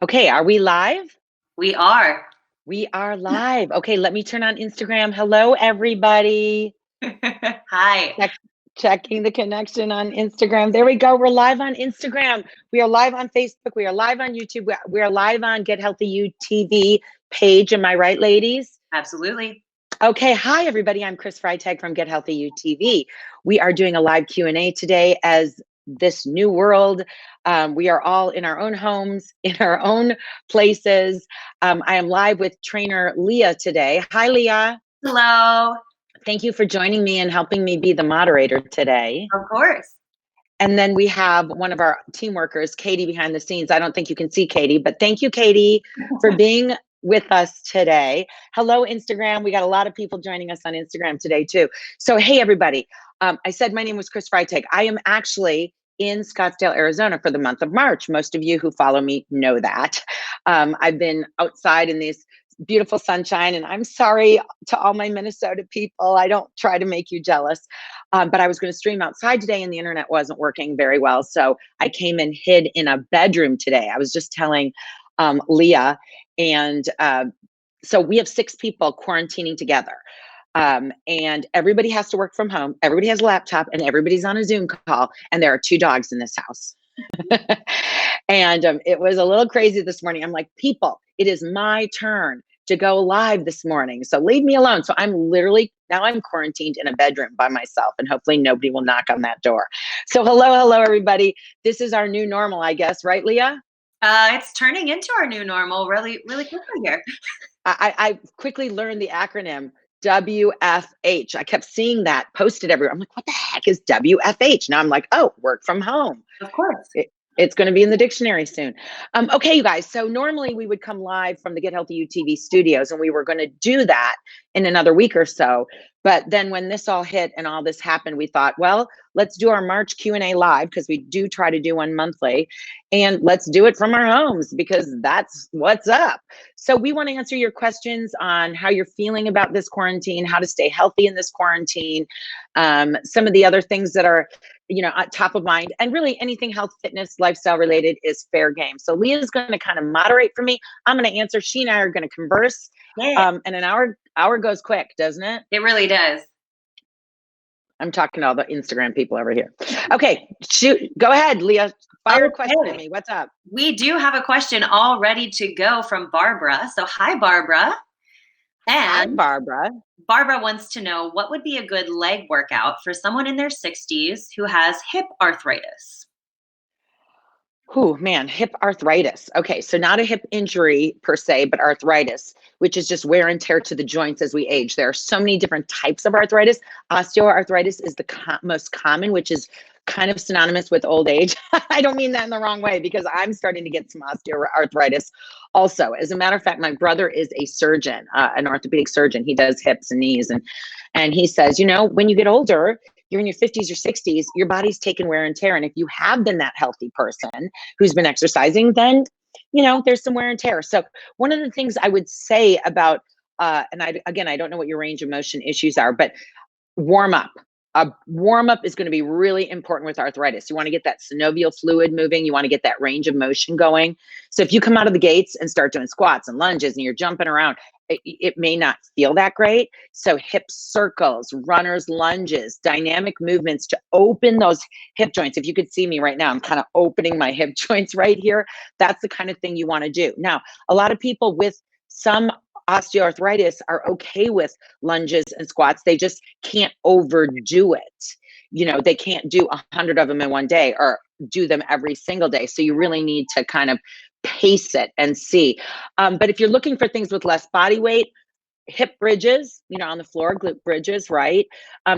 Okay, are we live? We are. We are live. Okay, let me turn on Instagram. Hello, everybody. Hi. Check, checking the connection on Instagram. There we go. We're live on Instagram. We are live on Facebook. We are live on YouTube. We are live on Get Healthy UTV page. Am I right, ladies? Absolutely. Okay, hi everybody. I'm Chris Freytag from Get Healthy UTV. We are doing a live Q&A today as this new world. We are all in our own homes, in our own places. I am live with trainer Leah today. Hi, Leah. Hello. Thank you for joining me and helping me be the moderator today. Of course. And then we have one of our team workers, Katie, behind the scenes. I don't think you can see Katie, but thank you, Katie, for being with us today. Hello, Instagram. We got a lot of people joining us on Instagram today, too. So, hey, everybody. I said my name was Chris Freytag. I am actually in Scottsdale, Arizona for the month of March. Most of you who follow me know that. I've been outside in this beautiful sunshine, and I'm sorry to all my Minnesota people. I don't try to make you jealous. But I was going to stream outside today and the internet wasn't working very well. So I came and hid in a bedroom today. I was just telling Leah. And so we have 6 people quarantining together. And everybody has to work from home. Everybody has a laptop and everybody's on a Zoom call. And there are 2 dogs in this house. And it was a little crazy this morning. I'm like, people, it is my turn to go live this morning. So leave me alone. So now I'm quarantined in a bedroom by myself and hopefully nobody will knock on that door. So hello, everybody. This is our new normal, I guess, right, Leah? It's turning into our new normal really, really quickly here. I quickly learned the acronym WFH. I kept seeing that posted everywhere. I'm like, what the heck is WFH? Now I'm like, oh, work from home. Of course. It's going to be in the dictionary soon. Okay, you guys. So normally we would come live from the Get Healthy UTV studios, and we were going to do that in another week or so. But then when this all hit and all this happened, we thought, well, let's do our March Q&A live because we do try to do one monthly, and let's do it from our homes because that's what's up. So we want to answer your questions on how you're feeling about this quarantine, how to stay healthy in this quarantine, some of the other things that are top of mind, and really anything health, fitness, lifestyle related is fair game. So Leah's going to kind of moderate for me. I'm going to answer. She and I are going to converse. Yeah. And an hour goes quick, doesn't it? It really does. I'm talking to all the Instagram people over here. Okay, shoot. Go ahead, Leah. Fire a question at me. What's up? We do have a question all ready to go from Barbara. So hi, Barbara. Hi, Barbara. Barbara wants to know what would be a good leg workout for someone in their 60s who has hip arthritis. Oh man, hip arthritis. Okay, so not a hip injury per se, but arthritis, which is just wear and tear to the joints as we age. There are so many different types of arthritis. Osteoarthritis is the most common, which is kind of synonymous with old age. I don't mean that in the wrong way because I'm starting to get some osteoarthritis also. As a matter of fact, my brother is a surgeon, an orthopedic surgeon. He does hips and knees, and he says, when you get older, you're in your 50s or 60s, your body's taking wear and tear. And if you have been that healthy person who's been exercising, then, there's some wear and tear. So one of the things I would say about, and I don't know what your range of motion issues are, but warm up. A warm up is going to be really important with arthritis. You want to get that synovial fluid moving. You want to get that range of motion going. So if you come out of the gates and start doing squats and lunges and you're jumping around, it may not feel that great. So hip circles, runner's lunges, dynamic movements to open those hip joints. If you could see me right now, I'm kind of opening my hip joints right here. That's the kind of thing you want to do. Now, a lot of people with some osteoarthritis are okay with lunges and squats. They just can't overdo it. They can't do 100 of them in one day or do them every single day. So you really need to kind of pace it and see. But if you're looking for things with less body weight, hip bridges, on the floor, glute bridges, right?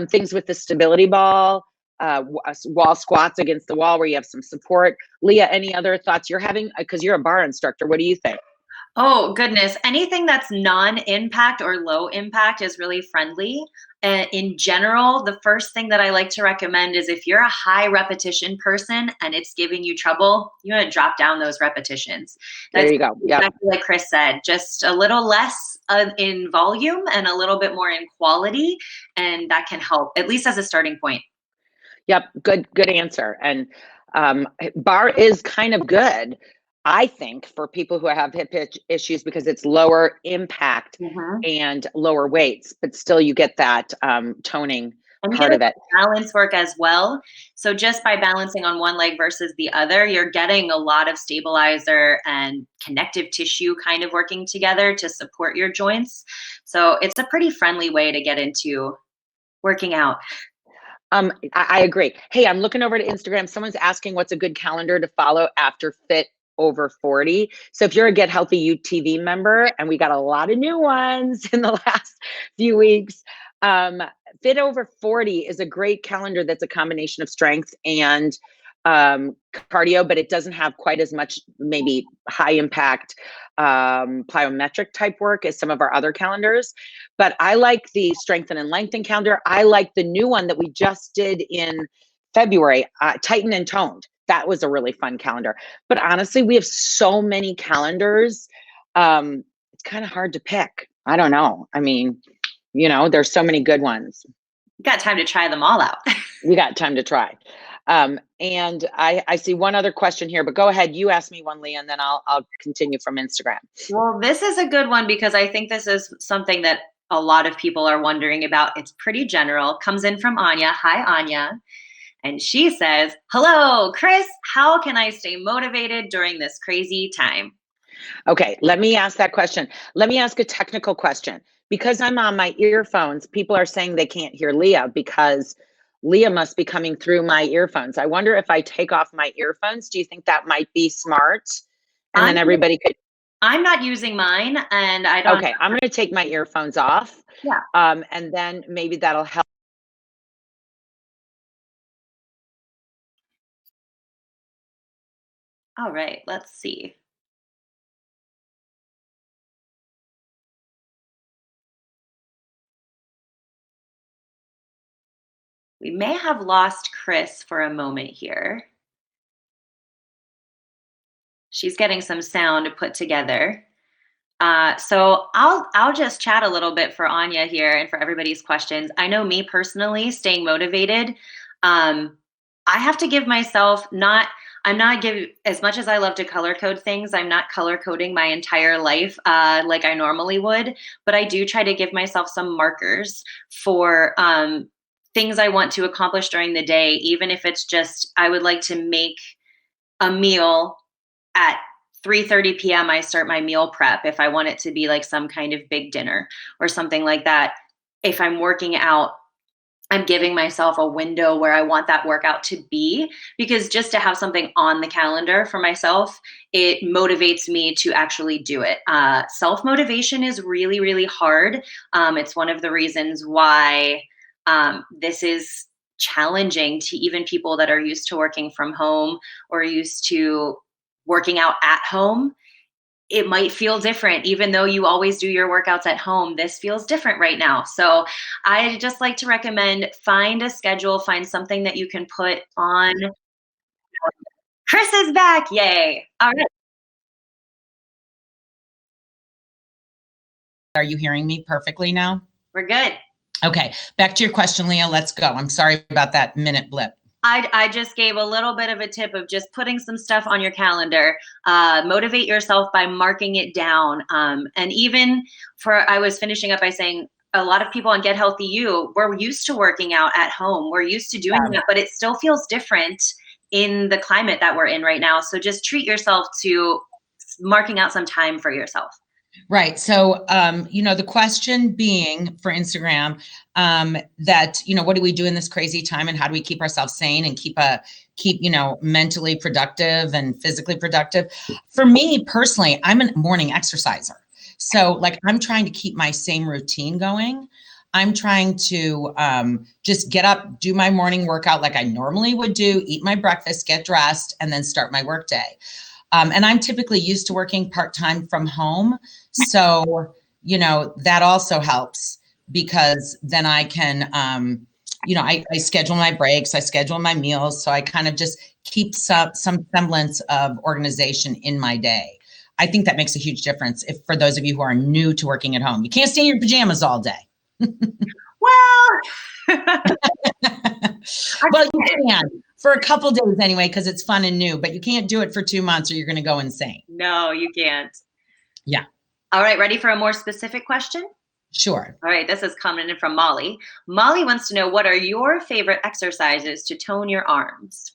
Things with the stability ball, wall squats against the wall where you have some support. Leah, any other thoughts you're having? Because you're a bar instructor. What do you think? Oh, goodness. Anything that's non-impact or low impact is really friendly. In general, the first thing that I like to recommend is if you're a high repetition person and it's giving you trouble, you want to drop down those repetitions. There you go. Yep. Exactly like Chris said, just a little less in volume and a little bit more in quality. And that can help, at least as a starting point. Yep. Good answer. And bar is kind of good. I think, for people who have hip issues, because it's lower impact Mhm. and lower weights, but still you get that toning And you part get a of it. balance work as well. So just by balancing on one leg versus the other, you're getting a lot of stabilizer and connective tissue kind of working together to support your joints. So it's a pretty friendly way to get into working out. I agree. Hey, I'm looking over to Instagram. Someone's asking what's a good calendar to follow after Fit Over 40. So if you're a Get Healthy UTV member, and we got a lot of new ones in the last few weeks, Fit Over 40 is a great calendar that's a combination of strength and cardio, but it doesn't have quite as much maybe high impact plyometric type work as some of our other calendars. But I like the strengthen and lengthen calendar. I like the new one that we just did in February, Tighten and Toned. That was a really fun calendar. But honestly, we have so many calendars. It's kind of hard to pick. I don't know. I mean, there's so many good ones. You got time to try them all out. We got time to try. And I see one other question here, but go ahead. You ask me one, Leah, and then I'll continue from Instagram. Well, this is a good one because I think this is something that a lot of people are wondering about. It's pretty general. Comes in from Anya. Hi, Anya. And she says, hello, Chris, how can I stay motivated during this crazy time? Okay, let me ask that question. Let me ask a technical question. Because I'm on my earphones, people are saying they can't hear Leah because Leah must be coming through my earphones. I wonder if I take off my earphones, do you think that might be smart? And then everybody could. I'm not using mine, and I don't. Okay, I'm going to take my earphones off. Yeah. And then maybe that'll help. All right, let's see. We may have lost Chris for a moment here. She's getting some sound put together. So I'll just chat a little bit for Anya here and for everybody's questions. I know me personally, staying motivated, I have to give myself I'm not giving, as much as I love to color code things, I'm not color coding my entire life like I normally would, but I do try to give myself some markers for things I want to accomplish during the day, even if it's just, I would like to make a meal at 3:30 p.m. I start my meal prep if I want it to be like some kind of big dinner or something like that. If I'm working out, I'm giving myself a window where I want that workout to be, because just to have something on the calendar for myself, it motivates me to actually do it. Self-motivation is really, really hard. It's one of the reasons why this is challenging to even people that are used to working from home or used to working out at home. It might feel different, even though you always do your workouts at home. This feels different right now. So I just like to recommend, find a schedule, find something that you can put on. Chris is back. Yay. All right. Are you hearing me perfectly now? We're good. Okay, back to your question, Leah. Let's go. I'm sorry about that minute blip. I just gave a little bit of a tip of just putting some stuff on your calendar. Motivate yourself by marking it down. And even I was finishing up by saying, a lot of people on Get Healthy U, we're used to working out at home. We're used to doing that, but it still feels different in the climate that we're in right now. So just treat yourself to marking out some time for yourself. Right. So, the question being for Instagram, that, what do we do in this crazy time and how do we keep ourselves sane and keep mentally productive and physically productive? For me personally, I'm a morning exerciser. So like, I'm trying to keep my same routine going. I'm trying to just get up, do my morning workout like I normally would do, eat my breakfast, get dressed, and then start my workday. And I'm typically used to working part-time from home. So, that also helps, because then I can, I schedule my breaks, I schedule my meals. So I kind of just keep some semblance of organization in my day. I think that makes a huge difference for those of you who are new to working at home. You can't stay in your pajamas all day. Well, well, you can. for a couple days anyway, because it's fun and new, but you can't do it for 2 months or you're going to go insane. No, you can't. Yeah. All right, ready for a more specific question? Sure. All right, this is coming in from Molly. Molly wants to know, what are your favorite exercises to tone your arms?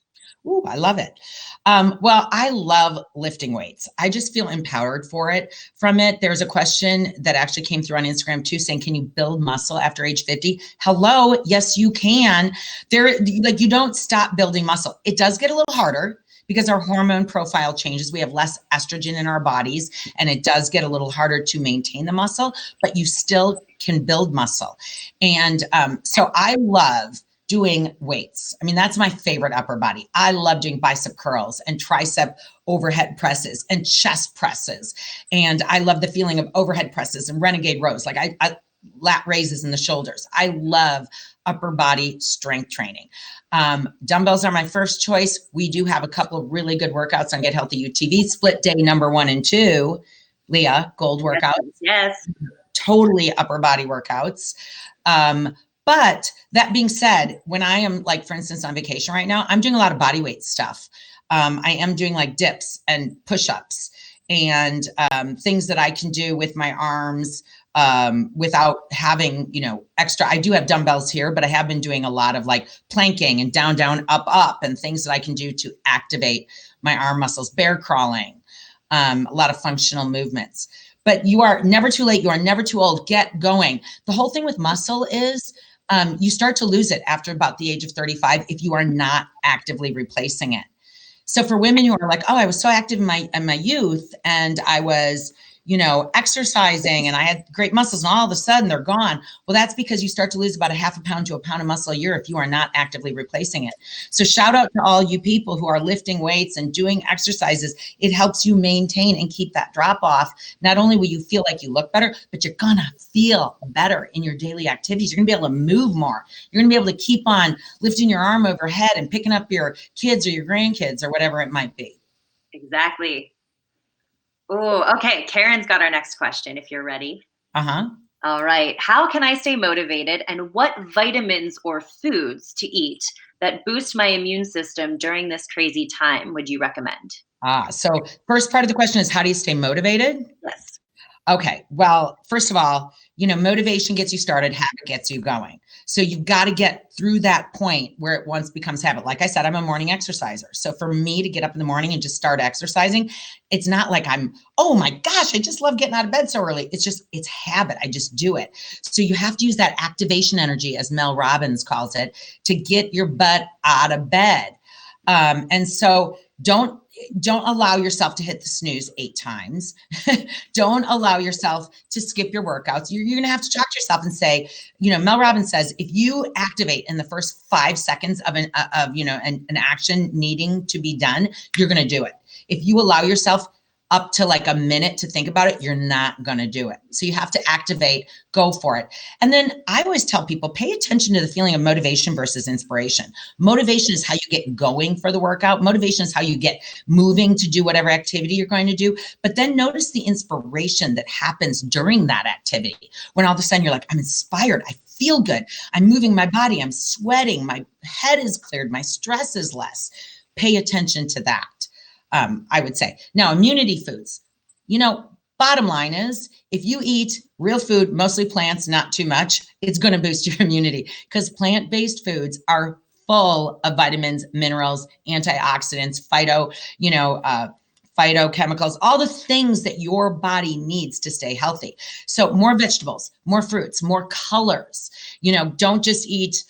Ooh, I love it. Well, I love lifting weights. I just feel empowered from it. There's a question that actually came through on Instagram too, saying, can you build muscle after age 50? Hello. Yes, you can. You don't stop building muscle. It does get a little harder because our hormone profile changes. We have less estrogen in our bodies, and it does get a little harder to maintain the muscle, but you still can build muscle. And so I love doing weights. I mean, that's my favorite upper body. I love doing bicep curls and tricep overhead presses and chest presses. And I love the feeling of overhead presses and renegade rows. Like I lat raises in the shoulders. I love upper body strength training. Dumbbells are my first choice. We do have a couple of really good workouts on Get Healthy UTV, split day number 1 and 2, Leah, gold workouts. Yes. Totally upper body workouts. But that being said, when I am, like, for instance, on vacation right now, I'm doing a lot of body weight stuff. I am doing like dips and push-ups and things that I can do with my arms without having, extra. I do have dumbbells here, but I have been doing a lot of like planking and down, down, up, up, and things that I can do to activate my arm muscles, bear crawling, a lot of functional movements. But you are never too late. You are never too old. Get going. The whole thing with muscle is you start to lose it after about the age of 35 if you are not actively replacing it. So for women who are like, oh, I was so active in my youth and I was, exercising and I had great muscles and all of a sudden they're gone. Well, that's because you start to lose about a half a pound to a pound of muscle a year if you are not actively replacing it. So shout out to all you people who are lifting weights and doing exercises. It helps you maintain and keep that drop off. Not only will you feel like you look better, but you're gonna feel better in your daily activities. You're gonna be able to move more. You're gonna be able to keep on lifting your arm overhead and picking up your kids or your grandkids or whatever it might be. Exactly. Oh, okay. Karen's got our next question, if you're ready. Uh-huh. All right. How can I stay motivated, and what vitamins or foods to eat that boost my immune system during this crazy time would you recommend? So first part of the question is, how do you stay motivated? Yes. Okay. Well, first of all, motivation gets you started, habit gets you going. So you've got to get through that point where it once becomes habit. Like I said, I'm a morning exerciser. So for me to get up in the morning and just start exercising, it's not like oh my gosh, I just love getting out of bed so early. It's habit. I just do it. So you have to use that activation energy, as Mel Robbins calls it, to get your butt out of bed. And so don't allow yourself to hit the snooze 8 times. Don't allow yourself to skip your workouts. You're going to have to talk to yourself and say, Mel Robbins says, if you activate in the first 5 seconds of an action needing to be done, you're going to do it. If you allow yourself up to like a minute to think about it, you're not going to do it. So you have to activate, go for it. And then I always tell people, pay attention to the feeling of motivation versus inspiration. Motivation is how you get going for the workout. Motivation is how you get moving to do whatever activity you're going to do. But then notice the inspiration that happens during that activity. When all of a sudden you're like, I'm inspired. I feel good. I'm moving my body. I'm sweating. My head is cleared. My stress is less. Pay attention to that. I would say. Now, immunity foods, bottom line is if you eat real food, mostly plants, not too much, it's going to boost your immunity because plant-based foods are full of vitamins, minerals, antioxidants, phytochemicals, all the things that your body needs to stay healthy. So more vegetables, more fruits, more colors, don't just eat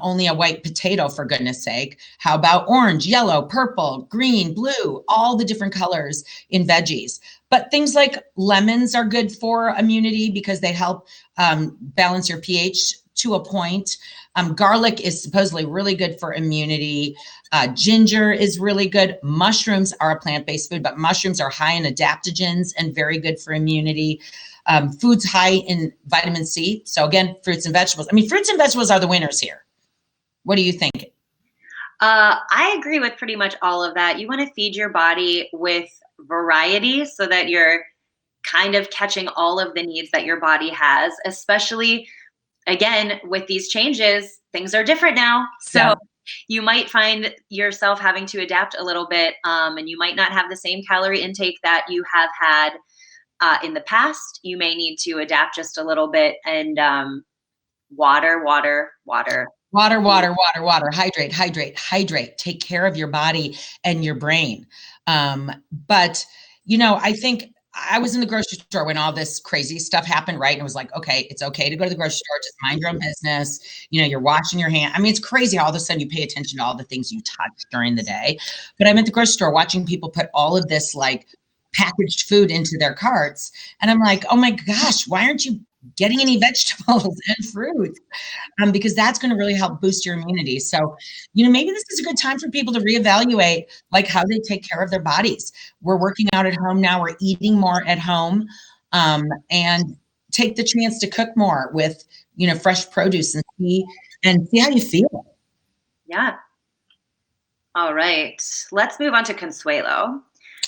only a white potato, for goodness sake. How about orange, yellow, purple, green, blue, all the different colors in veggies. But things like lemons are good for immunity because they help balance your pH to a point. Garlic is supposedly really good for immunity. Ginger is really good. Mushrooms are a plant-based food, but mushrooms are high in adaptogens and very good for immunity. Foods high in vitamin C. So again, fruits and vegetables. I mean, fruits and vegetables are the winners here. What do you think? I agree with pretty much all of that. You want to feed your body with variety so that you're kind of catching all of the needs that your body has, especially, again, with these changes, things are different now. So You might find yourself having to adapt a little bit, and you might not have the same calorie intake that you have had in the past. You may need to adapt just a little bit, and water, water, water. Water, water, water, water, hydrate, hydrate, hydrate. Take care of your body and your brain. But, you know, I think I was in the grocery store when all this crazy stuff happened, right? And it was like, okay, it's okay to go to the grocery store, just mind your own business. You know, you're washing your hand. I mean, it's crazy how all of a sudden you pay attention to all the things you touch during the day. But I'm at the grocery store watching people put all of this like packaged food into their carts. And I'm like, oh my gosh, why aren't you getting any vegetables and fruit? Because that's going to really help boost your immunity. So, you know, maybe this is a good time for people to reevaluate like how they take care of their bodies. We're working out at home now. We're eating more at home, and take the chance to cook more with, you know, fresh produce and see how you feel. Yeah. All right. Let's move on to Consuelo.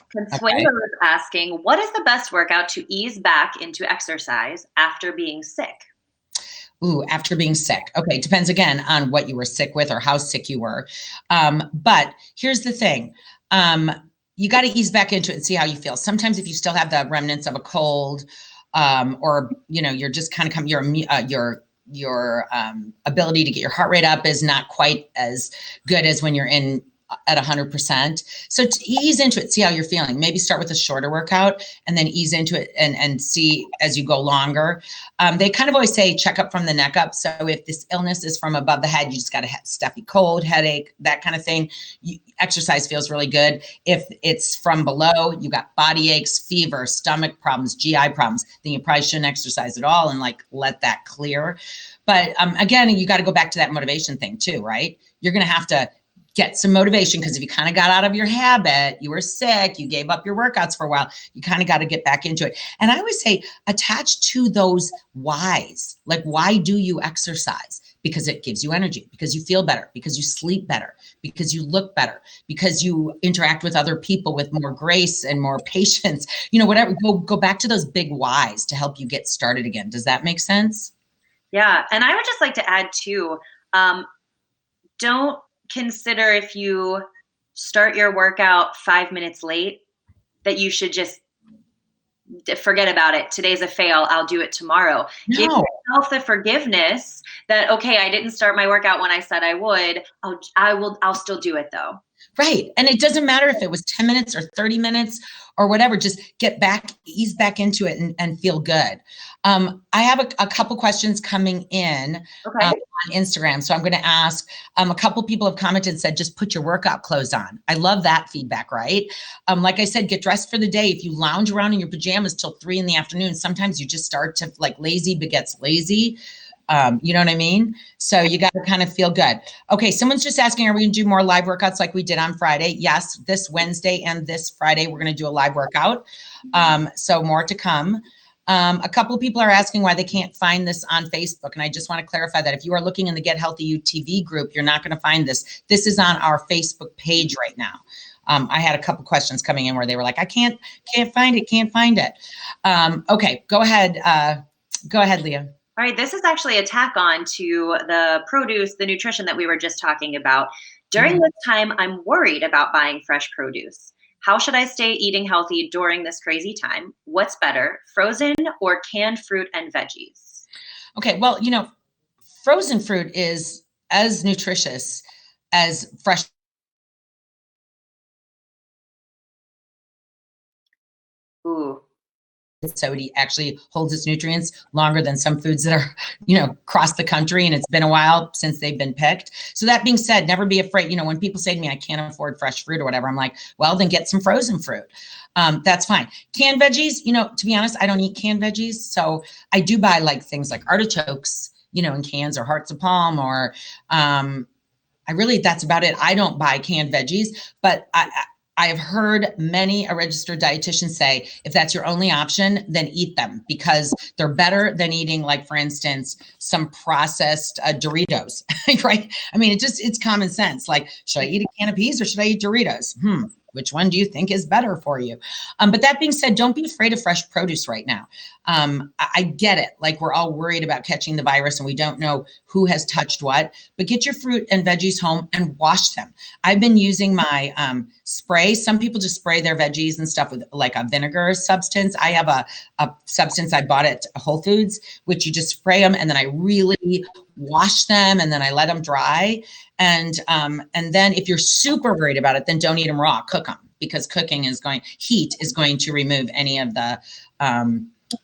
Consuelo is asking, what is the best workout to ease back into exercise after being sick? Ooh, after being sick. Okay, depends again on what you were sick with or how sick you were. But here's the thing. You got to ease back into it and see how you feel. Sometimes if you still have the remnants of a cold, or, you know, you're just kind of your ability to get your heart rate up is not quite as good as when you're in at 100%. So to ease into it, see how you're feeling. Maybe start with a shorter workout and then ease into it and see as you go longer. They kind of always say check up from the neck up. So if this illness is from above the head, you just got a stuffy cold, headache, that kind of thing. Exercise feels really good. If it's from below, you got body aches, fever, stomach problems, GI problems, then you probably shouldn't exercise at all and like let that clear. But again, you got to go back to that motivation thing too, right? You're going to have to get some motivation, because if you kind of got out of your habit, you were sick, you gave up your workouts for a while, you kind of got to get back into it. And I always say attach to those whys. Like, why do you exercise? Because it gives you energy, because you feel better, because you sleep better, because you look better, because you interact with other people with more grace and more patience, you know, whatever. Go back to those big whys to help you get started again. Does that make sense? Yeah. And I would just like to add too, don't consider if you start your workout 5 minutes late that you should just forget about it. Today's a fail. I'll do it tomorrow. No. Give yourself the forgiveness that, okay, I didn't start my workout when I said I would. I'll still do it though. Right. And it doesn't matter if it was 10 minutes or 30 minutes or whatever, just ease back into it and feel good. I have a couple questions coming in on Instagram. So I'm going to ask, a couple people have commented and said, just put your workout clothes on. I love that feedback, right? Like I said, get dressed for the day. If you lounge around in your pajamas till 3 p.m, sometimes you just start to like lazy begets lazy. You know what I mean? So you got to kind of feel good. Okay. Someone's just asking, are we going to do more live workouts like we did on Friday? Yes. This Wednesday and this Friday, we're going to do a live workout. So more to come. A couple of people are asking why they can't find this on Facebook. And I just want to clarify that if you are looking in the Get Healthy UTV group, you're not going to find this. This is on our Facebook page right now. I had a couple questions coming in where they were like, I can't find it. Okay. Go ahead, Leah. All right, this is actually a tack on to the produce, the nutrition that we were just talking about. During this time, I'm worried about buying fresh produce. How should I stay eating healthy during this crazy time? What's better, frozen or canned fruit and veggies? Okay, well, you know, frozen fruit is as nutritious as fresh. Ooh. So it actually holds its nutrients longer than some foods that are, you know, across the country, and it's been a while since they've been picked. So that being said, never be afraid. You know, when people say to me, I can't afford fresh fruit or whatever, I'm like, well, then get some frozen fruit. That's fine. Canned veggies, you know, to be honest, I don't eat canned veggies. So I do buy like things like artichokes, you know, in cans, or hearts of palm, or that's about it. I don't buy canned veggies, but I have heard a registered dietitian say, if that's your only option, then eat them, because they're better than eating, like, for instance, some processed Doritos, right? I mean, it's common sense. Like, should I eat a can of peas or should I eat Doritos? Which one do you think is better for you? But that being said, don't be afraid of fresh produce right now. I get it. Like, we're all worried about catching the virus and we don't know who has touched what, but get your fruit and veggies home and wash them. I've been using my spray. Some people just spray their veggies and stuff with like a vinegar substance. I have a substance I bought at Whole Foods, which you just spray them and then I really wash them and then I let them dry. And then if you're super worried about it, then don't eat them raw, cook them, because heat is going to remove any of the,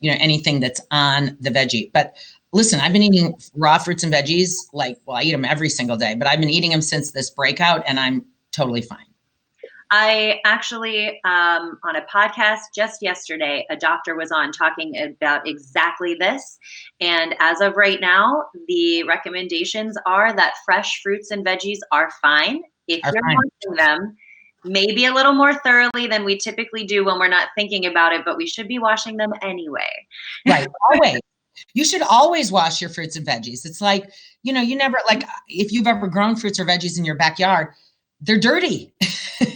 anything that's on the veggie. But listen, I've been eating raw fruits and veggies, I eat them every single day, but I've been eating them since this breakout and I'm totally fine. I actually, on a podcast just yesterday, a doctor was on talking about exactly this. And as of right now, the recommendations are that fresh fruits and veggies are fine if you're washing them, maybe a little more thoroughly than we typically do when we're not thinking about it, but we should be washing them anyway. Right, always. You should always wash your fruits and veggies. It's like, you never, like, if you've ever grown fruits or veggies in your backyard, they're dirty.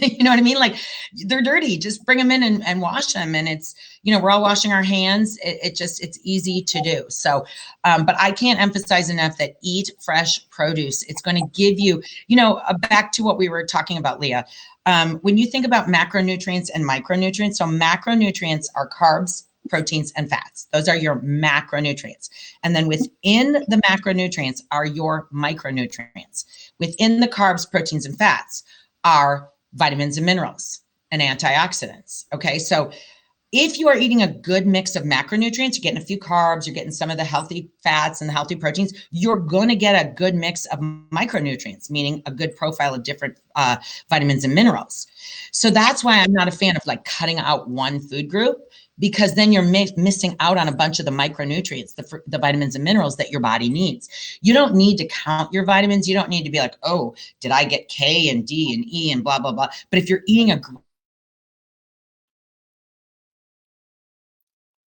You know what I mean? Like, they're dirty. Just bring them in and wash them. And it's, we're all washing our hands. It's easy to do. So, but I can't emphasize enough that eat fresh produce. It's going to give you, back to what we were talking about, Leah. When you think about macronutrients and micronutrients, so macronutrients are carbs, proteins, and fats. Those are your macronutrients. And then within the macronutrients are your micronutrients. Within the carbs, proteins, and fats are vitamins and minerals and antioxidants. Okay. So if you are eating a good mix of macronutrients, you're getting a few carbs, you're getting some of the healthy fats and the healthy proteins, you're going to get a good mix of micronutrients, meaning a good profile of different vitamins and minerals. So that's why I'm not a fan of like cutting out one food group, because then you're missing out on a bunch of the micronutrients, the vitamins and minerals that your body needs. You don't need to count your vitamins. You don't need to be like, oh, did I get K and D and E and blah, blah, blah. But if you're eating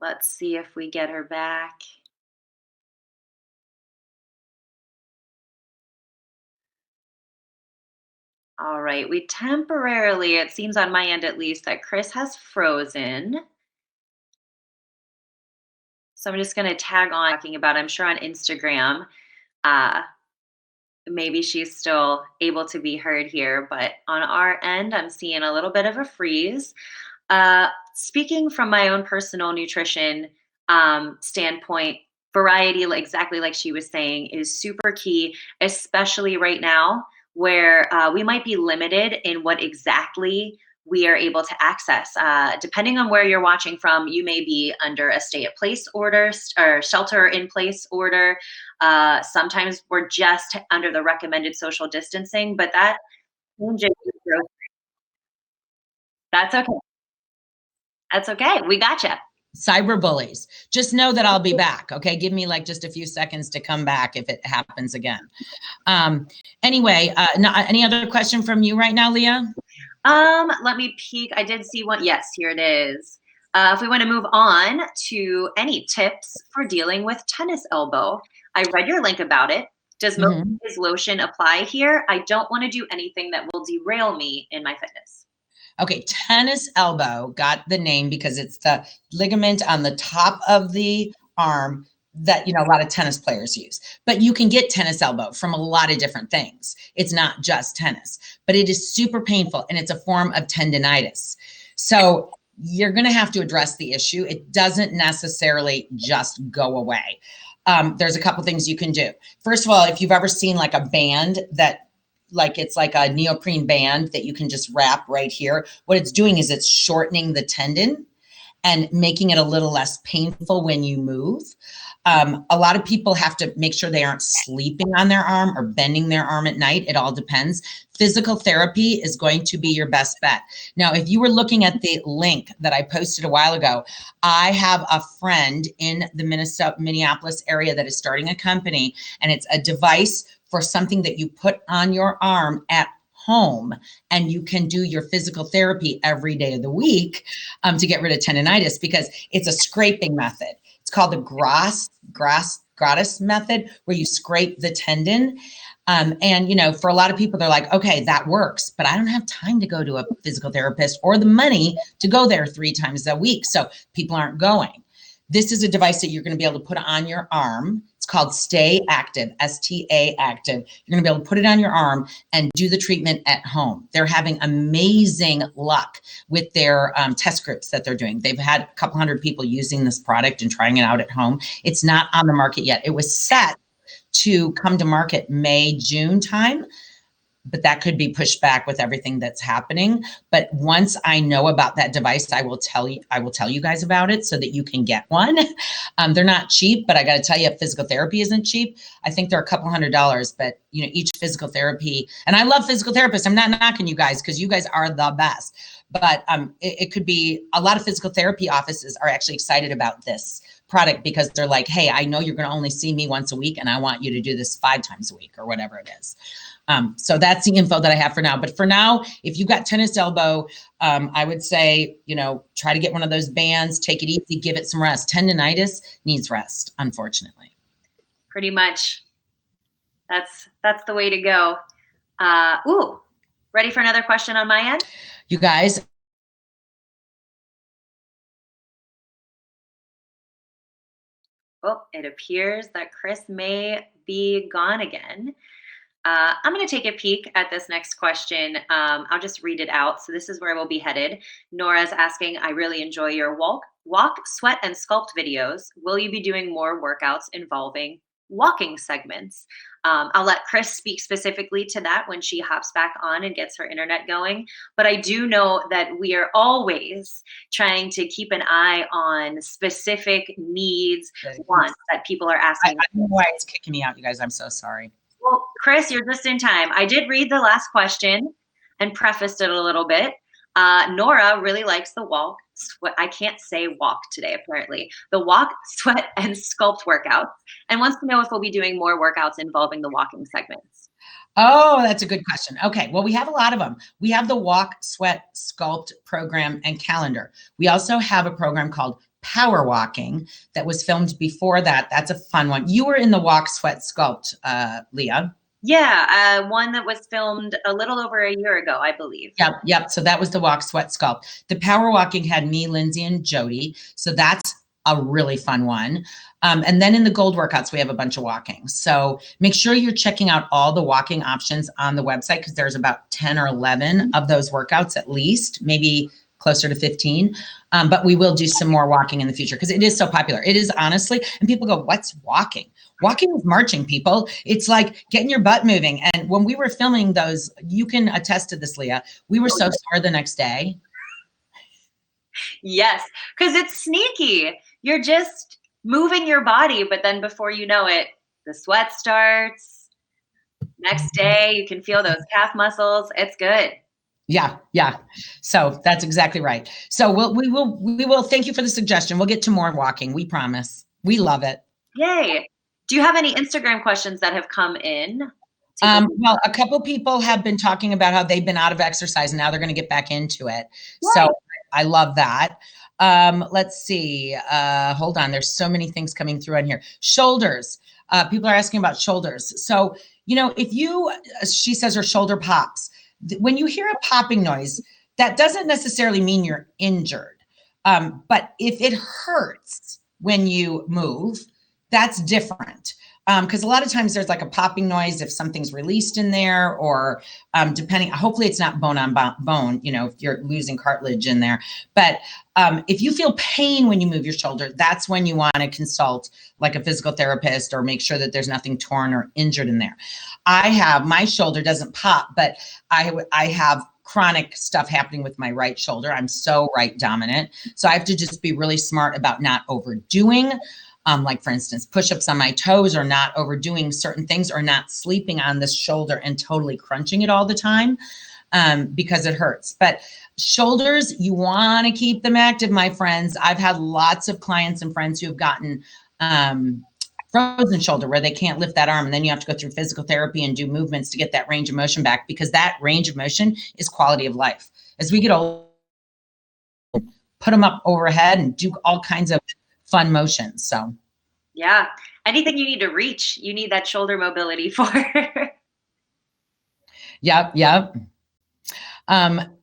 Let's see if we get her back. All right, we temporarily, it seems on my end at least, that Chris has frozen. So I'm just going to tag on talking about, I'm sure on Instagram, maybe she's still able to be heard here, but on our end, I'm seeing a little bit of a freeze. Speaking from my own personal nutrition standpoint, variety, exactly like she was saying, is super key, especially right now where we might be limited in what exactly we are able to access. Depending on where you're watching from, you may be under a stay-at-place order or shelter-in-place order. Sometimes we're just under the recommended social distancing, but that changes. That's okay. That's okay. We gotcha. cyber bullies. Just know that I'll be back. Okay. Give me like just a few seconds to come back if it happens again. Anyway, any other question from you right now, Leah? Let me peek. I did see one. Yes, here it is. If we want to move on to any tips for dealing with tennis elbow, I read your link about it. Does Mobi's lotion apply here? I don't want to do anything that will derail me in my fitness. Okay, tennis elbow got the name because it's the ligament on the top of the arm that, you know, a lot of tennis players use. But you can get tennis elbow from a lot of different things. It's not just tennis, but it is super painful and it's a form of tendinitis. So you're going to have to address the issue. It doesn't necessarily just go away. There's a couple things you can do. First of all, if you've ever seen like a band that it's like a neoprene band that you can just wrap right here. What it's doing is it's shortening the tendon and making it a little less painful when you move. A lot of people have to make sure they aren't sleeping on their arm or bending their arm at night. It all depends. Physical therapy is going to be your best bet. Now, if you were looking at the link that I posted a while ago, I have a friend in the Minneapolis area that is starting a company, and it's a device for something that you put on your arm at home, and you can do your physical therapy every day of the week to get rid of tendinitis, because it's a scraping method. It's called the gratis method, where you scrape the tendon. And, you know, for a lot of people, they're like, okay, that works, but I don't have time to go to a physical therapist or the money to go there 3 times a week. So people aren't going. This is a device that you're going to be able to put on your arm. It's called Stay Active, STA Active. You're going to be able to put it on your arm and do the treatment at home. They're having amazing luck with their test groups that they're doing. They've had a couple hundred people using this product and trying it out at home. It's not on the market yet. It was set to come to market May, June time, but that could be pushed back with everything that's happening. But once I know about that device, I will tell you guys about it so that you can get one. They're not cheap, but I got to tell you, physical therapy isn't cheap. I think they're a couple $100s, but you know, each physical therapy, and I love physical therapists. I'm not knocking you guys because you guys are the best, but it could be a lot of physical therapy offices are actually excited about this product because they're like, hey, I know you're going to only see me once a week and I want you to do this 5 times a week or whatever it is. So that's the info that I have for now. But for now, if you've got tennis elbow, I would say, you know, try to get one of those bands, take it easy, give it some rest. Tendinitis needs rest, unfortunately. Pretty much. That's the way to go. Ooh, ready for another question on my end? You guys. Oh, it appears that Chris may be gone again. I'm going to take a peek at this next question. I'll just read it out. So this is where we'll be headed. Nora's asking, I really enjoy your walk, sweat, and sculpt videos. Will you be doing more workouts involving walking segments? I'll let Chris speak specifically to that when she hops back on and gets her internet going. But I do know that we are always trying to keep an eye on specific needs, wants that people are asking. I don't know why it's kicking me out, you guys. I'm so sorry. Well, Chris, you're just in time. I did read the last question and prefaced it a little bit. Nora really likes the walk, sweat. I can't say walk today, apparently. The walk, sweat, and sculpt workouts, and wants to know if we'll be doing more workouts involving the walking segments. Oh, that's a good question. Okay, well, we have a lot of them. We have the walk, sweat, sculpt program and calendar. We also have a program called Power Walking that was filmed before that. That's a fun one. You were in the walk, sweat, sculpt, Leah. Yeah, one that was filmed a little over a year ago, I believe. Yep. So that was the walk, sweat, sculpt. The Power Walking had me, Lindsay, and Jody. So that's a really fun one. And then in the gold workouts, we have a bunch of walking. So make sure you're checking out all the walking options on the website because there's about 10 or 11 of those workouts at least, maybe closer to 15. But we will do some more walking in the future because it is so popular. It is honestly, and people go, what's walking? Walking is marching, people. It's like getting your butt moving. And when we were filming those, you can attest to this, Leah, we were so sore the next day. Yes, because it's sneaky. You're just moving your body, but then before you know it, the sweat starts. Next day, you can feel those calf muscles. It's good. Yeah. So that's exactly right. So we will thank you for the suggestion. We'll get to more walking. We promise. We love it. Yay. Do you have any Instagram questions that have come in? Well, a couple people have been talking about how they've been out of exercise and now they're going to get back into it. Right. So I love that. Let's see. Hold on. There's so many things coming through on here. Shoulders. People are asking about shoulders. So, you know, she says her shoulder pops. When you hear a popping noise, that doesn't necessarily mean you're injured. But if it hurts when you move, that's different. Because a lot of times there's like a popping noise if something's released in there or hopefully it's not bone on bone, you know, if you're losing cartilage in there. But if you feel pain when you move your shoulder, that's when you want to consult like a physical therapist or make sure that there's nothing torn or injured in there. My shoulder doesn't pop, but I have chronic stuff happening with my right shoulder. I'm so right dominant. So I have to just be really smart about not overdoing. Like for instance, push-ups on my toes or not overdoing certain things or not sleeping on this shoulder and totally crunching it all the time because it hurts. But shoulders, you want to keep them active, my friends. I've had lots of clients and friends who have gotten frozen shoulder where they can't lift that arm. And then you have to go through physical therapy and do movements to get that range of motion back because that range of motion is quality of life. As we get older, put them up overhead and do all kinds of fun motions. So yeah, anything you need to reach, you need that shoulder mobility for. Yep.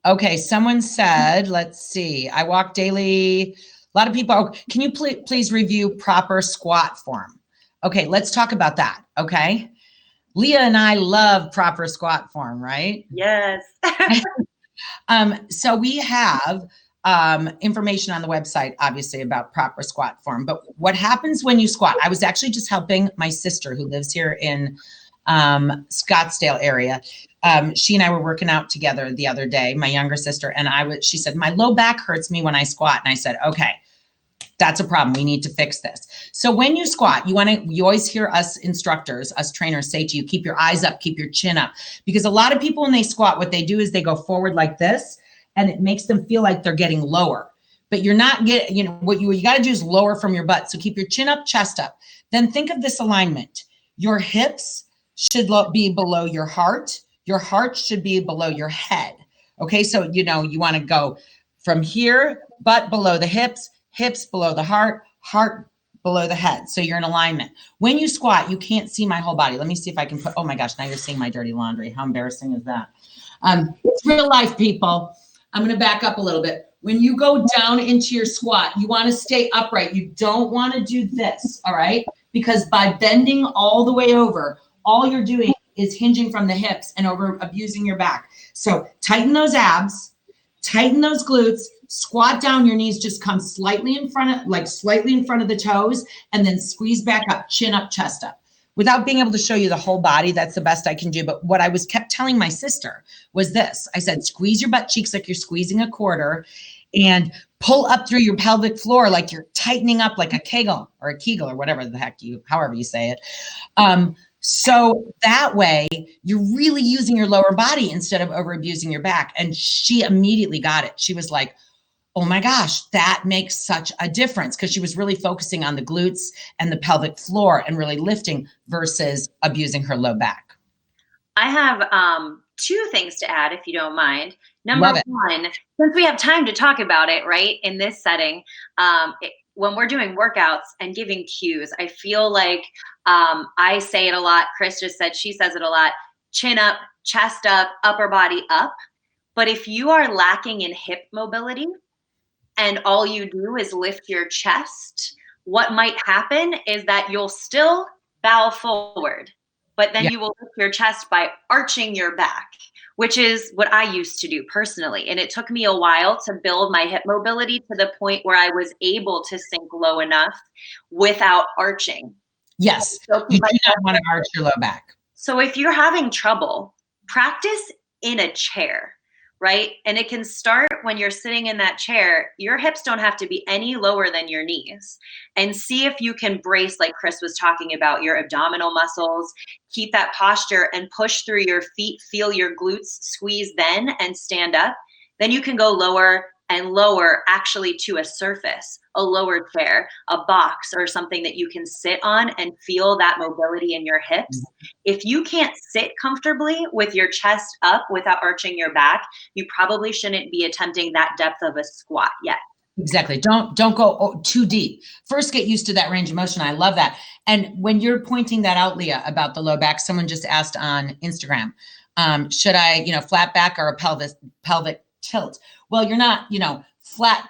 Okay, someone said, let's see, I walk daily. A lot of people, can you please review proper squat form? Okay, let's talk about that, okay? Leah and I love proper squat form, right? Yes. So we have information on the website, obviously, about proper squat form. But what happens when you squat? I was actually just helping my sister who lives here in Scottsdale area. She and I were working out together the other day, my younger sister, and she said, my low back hurts me when I squat. And I said, okay, that's a problem. We need to fix this. So when you squat, you always hear us instructors, us trainers say to you, keep your eyes up, keep your chin up. Because a lot of people, when they squat, what they do is they go forward like this, and it makes them feel like they're getting lower. But you're not getting, what you got to do is lower from your butt. So keep your chin up, chest up. Then think of this alignment. Your hips should be below your heart. Your heart should be below your head. Okay, so you want to go from here, butt below the hips, hips below the heart, heart below the head. So you're in alignment. When you squat, you can't see my whole body. Let me see if I can oh my gosh, now you're seeing my dirty laundry. How embarrassing is that? It's real life, people. I'm going to back up a little bit. When you go down into your squat, you want to stay upright. You don't want to do this, all right? Because by bending all the way over, all you're doing is hinging from the hips and abusing your back. So tighten those abs, tighten those glutes, squat down, your knees just come slightly in front of the toes, and then squeeze back up, chin up, chest up. Without being able to show you the whole body, that's the best I can do. But what I kept telling my sister was this. I said, squeeze your butt cheeks like you're squeezing a quarter and pull up through your pelvic floor like you're tightening up like a Kegel or whatever the heck however you say it. So that way you're really using your lower body instead of over abusing your back. And she immediately got it. She was like, oh my gosh, that makes such a difference, because she was really focusing on the glutes and the pelvic floor and really lifting versus abusing her low back. I have two things to add, if you don't mind. Number one, since we have time to talk about it, right, in this setting, when we're doing workouts and giving cues, I feel like I say it a lot. Chris just said, she says it a lot, chin up, chest up, upper body up. But if you are lacking in hip mobility, and all you do is lift your chest, what might happen is that you'll still bow forward, but then you will lift your chest by arching your back, which is what I used to do personally. And it took me a while to build my hip mobility to the point where I was able to sink low enough without arching. Yes, you do not want to arch your low back. So if you're having trouble, practice in a chair. Right? And it can start when you're sitting in that chair. Your hips don't have to be any lower than your knees. And see if you can brace, like Chris was talking about, your abdominal muscles. Keep that posture and push through your feet. Feel your glutes squeeze then and stand up. Then you can go lower and lower, actually to a surface, a lower chair, a box, or something that you can sit on and feel that mobility in your hips. If you can't sit comfortably with your chest up without arching your back, you probably shouldn't be attempting that depth of a squat yet. Exactly. Don't go too deep. First, get used to that range of motion. I love that. And when you're pointing that out, Leah, about the low back, someone just asked on Instagram, should I, flat back or a pelvic tilt? Well, you're not,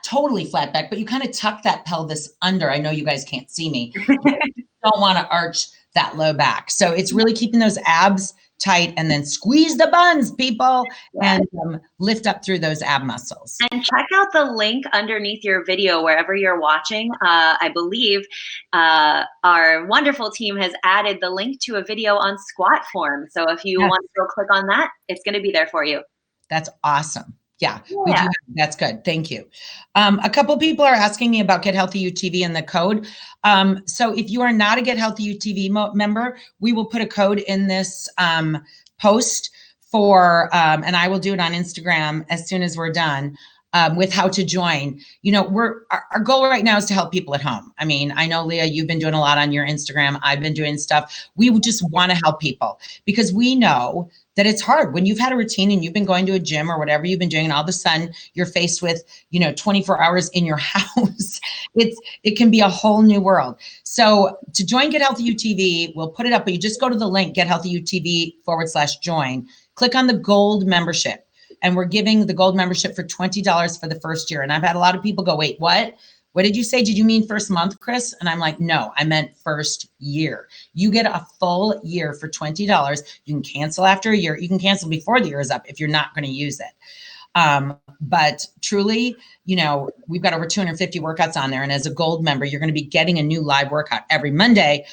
totally flat back, but you kind of tuck that pelvis under. I know you guys can't see me. You don't want to arch that low back. So it's really keeping those abs tight and then squeeze the buns, people, and lift up through those ab muscles. And check out the link underneath your video, wherever you're watching. I believe our wonderful team has added the link to a video on squat form. So if you want to go click on that, it's going to be there for you. That's awesome. Yeah, we do. That's good. Thank you. A couple of people are asking me about Get Healthy UTV and the code. So if you are not a Get Healthy UTV member, we will put a code in this post for, and I will do it on Instagram as soon as we're done. With how to join. Our goal right now is to help people at home. I mean, I know, Leah, you've been doing a lot on your Instagram. I've been doing stuff. We just want to help people because we know that it's hard when you've had a routine and you've been going to a gym or whatever you've been doing, and all of a sudden you're faced with, 24 hours in your house. It can be a whole new world. So to join Get Healthy UTV, we'll put it up, but you just go to the link, gethealthyutv.com/join. click on the gold membership. And we're giving the gold membership for $20 for the first year. And I've had a lot of people go, wait, what? What did you say? Did you mean first month, Chris? And I'm like, no, I meant first year. You get a full year for $20. You can cancel after a year. You can cancel before the year is up if you're not going to use it. But truly, you know, we've got over 250 workouts on there. And as a gold member, you're going to be getting a new live workout every Monday.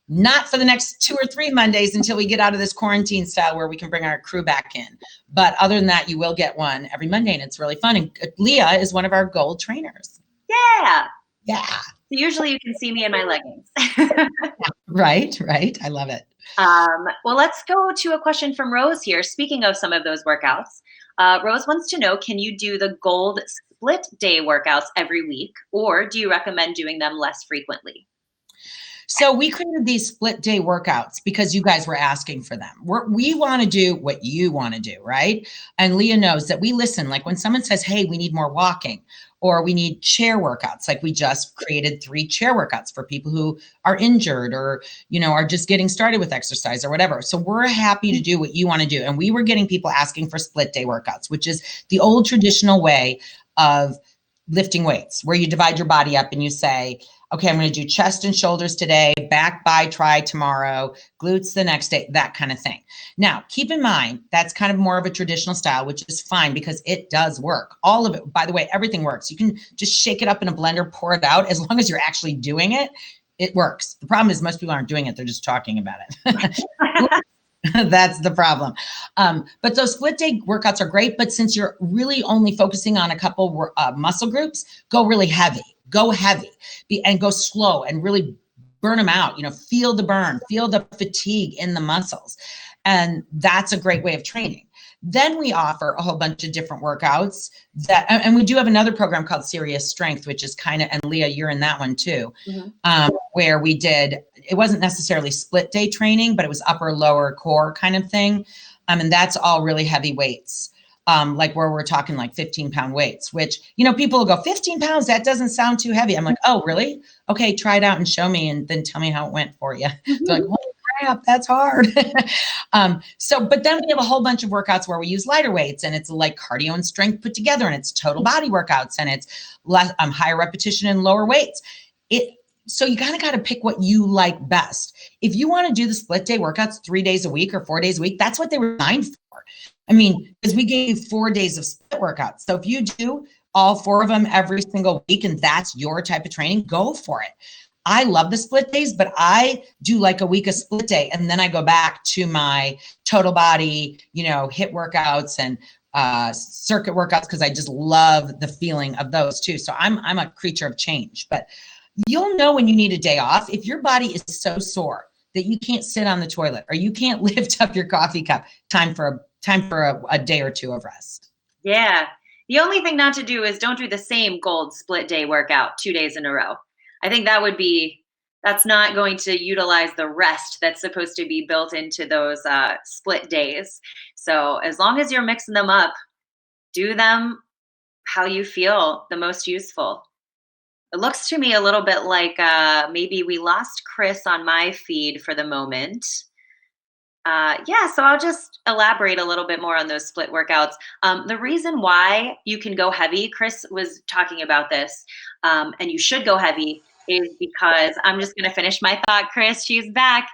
Not for the next 2 or 3 Mondays until we get out of this quarantine style where we can bring our crew back in. But other than that, you will get one every Monday, and it's really fun. And Leah is one of our gold trainers. Yeah. Yeah. So usually you can see me in my leggings. Right. I love it. Well, let's go to a question from Rose here. Speaking of some of those workouts, Rose wants to know, can you do the gold split day workouts every week, or do you recommend doing them less frequently? So we created these split day workouts because you guys were asking for them. We want to do what you want to do, right? And Leah knows that we listen. Like when someone says, hey, we need more walking, or we need chair workouts. Like we just created 3 chair workouts for people who are injured or, you know, are just getting started with exercise or whatever. So we're happy to do what you want to do. And we were getting people asking for split day workouts, which is the old traditional way of lifting weights, where you divide your body up and you say, okay, I'm going to do chest and shoulders today, back, bi, tri tomorrow, glutes the next day, that kind of thing. Now, keep in mind, that's kind of more of a traditional style, which is fine because it does work. All of it, by the way, everything works. You can just shake it up in a blender, pour it out. As long as you're actually doing it, it works. The problem is most people aren't doing it. They're just talking about it. That's the problem. But those split day workouts are great. But since you're really only focusing on a couple muscle groups, go really heavy. Go heavy and go slow and really burn them out. You know, feel the burn, feel the fatigue in the muscles. And that's a great way of training. Then we offer a whole bunch of different workouts that, and we do have another program called Serious Strength, which is kind of, and Leah, you're in that one too, where we did, it wasn't necessarily split day training, but it was upper lower core kind of thing. And that's all really heavy weights. Like where we're talking like 15-pound weights, which, you know, people will go 15 pounds. That doesn't sound too heavy. I'm like, oh, really? Okay. Try it out and show me. And then tell me how it went for you. They're like, holy crap, that's hard. But then we have a whole bunch of workouts where we use lighter weights and it's like cardio and strength put together and it's total body workouts and it's less, higher repetition and lower weights. So you kind of got to pick what you like best. If you want to do the split day workouts 3 days a week or 4 days a week, that's what they were designed for. I mean, because we gave 4 days of split workouts. So if you do all 4 of them every single week and that's your type of training, go for it. I love the split days, but I do like a week of split day. And then I go back to my total body, you know, HIIT workouts and circuit workouts because I just love the feeling of those too. So I'm a creature of change, but you'll know when you need a day off. If your body is so sore that you can't sit on the toilet or you can't lift up your coffee cup, time for a day or 2 of rest. Yeah. The only thing not to do is don't do the same gold split day workout 2 days in a row. I think that's not going to utilize the rest that's supposed to be built into those split days. So as long as you're mixing them up, do them how you feel the most useful. It looks to me a little bit like maybe we lost Chris on my feed for the moment. So I'll just elaborate a little bit more on those split workouts. The reason why you can go heavy, Chris was talking about this, and you should go heavy is because I'm just going to finish my thought, Chris, she's back.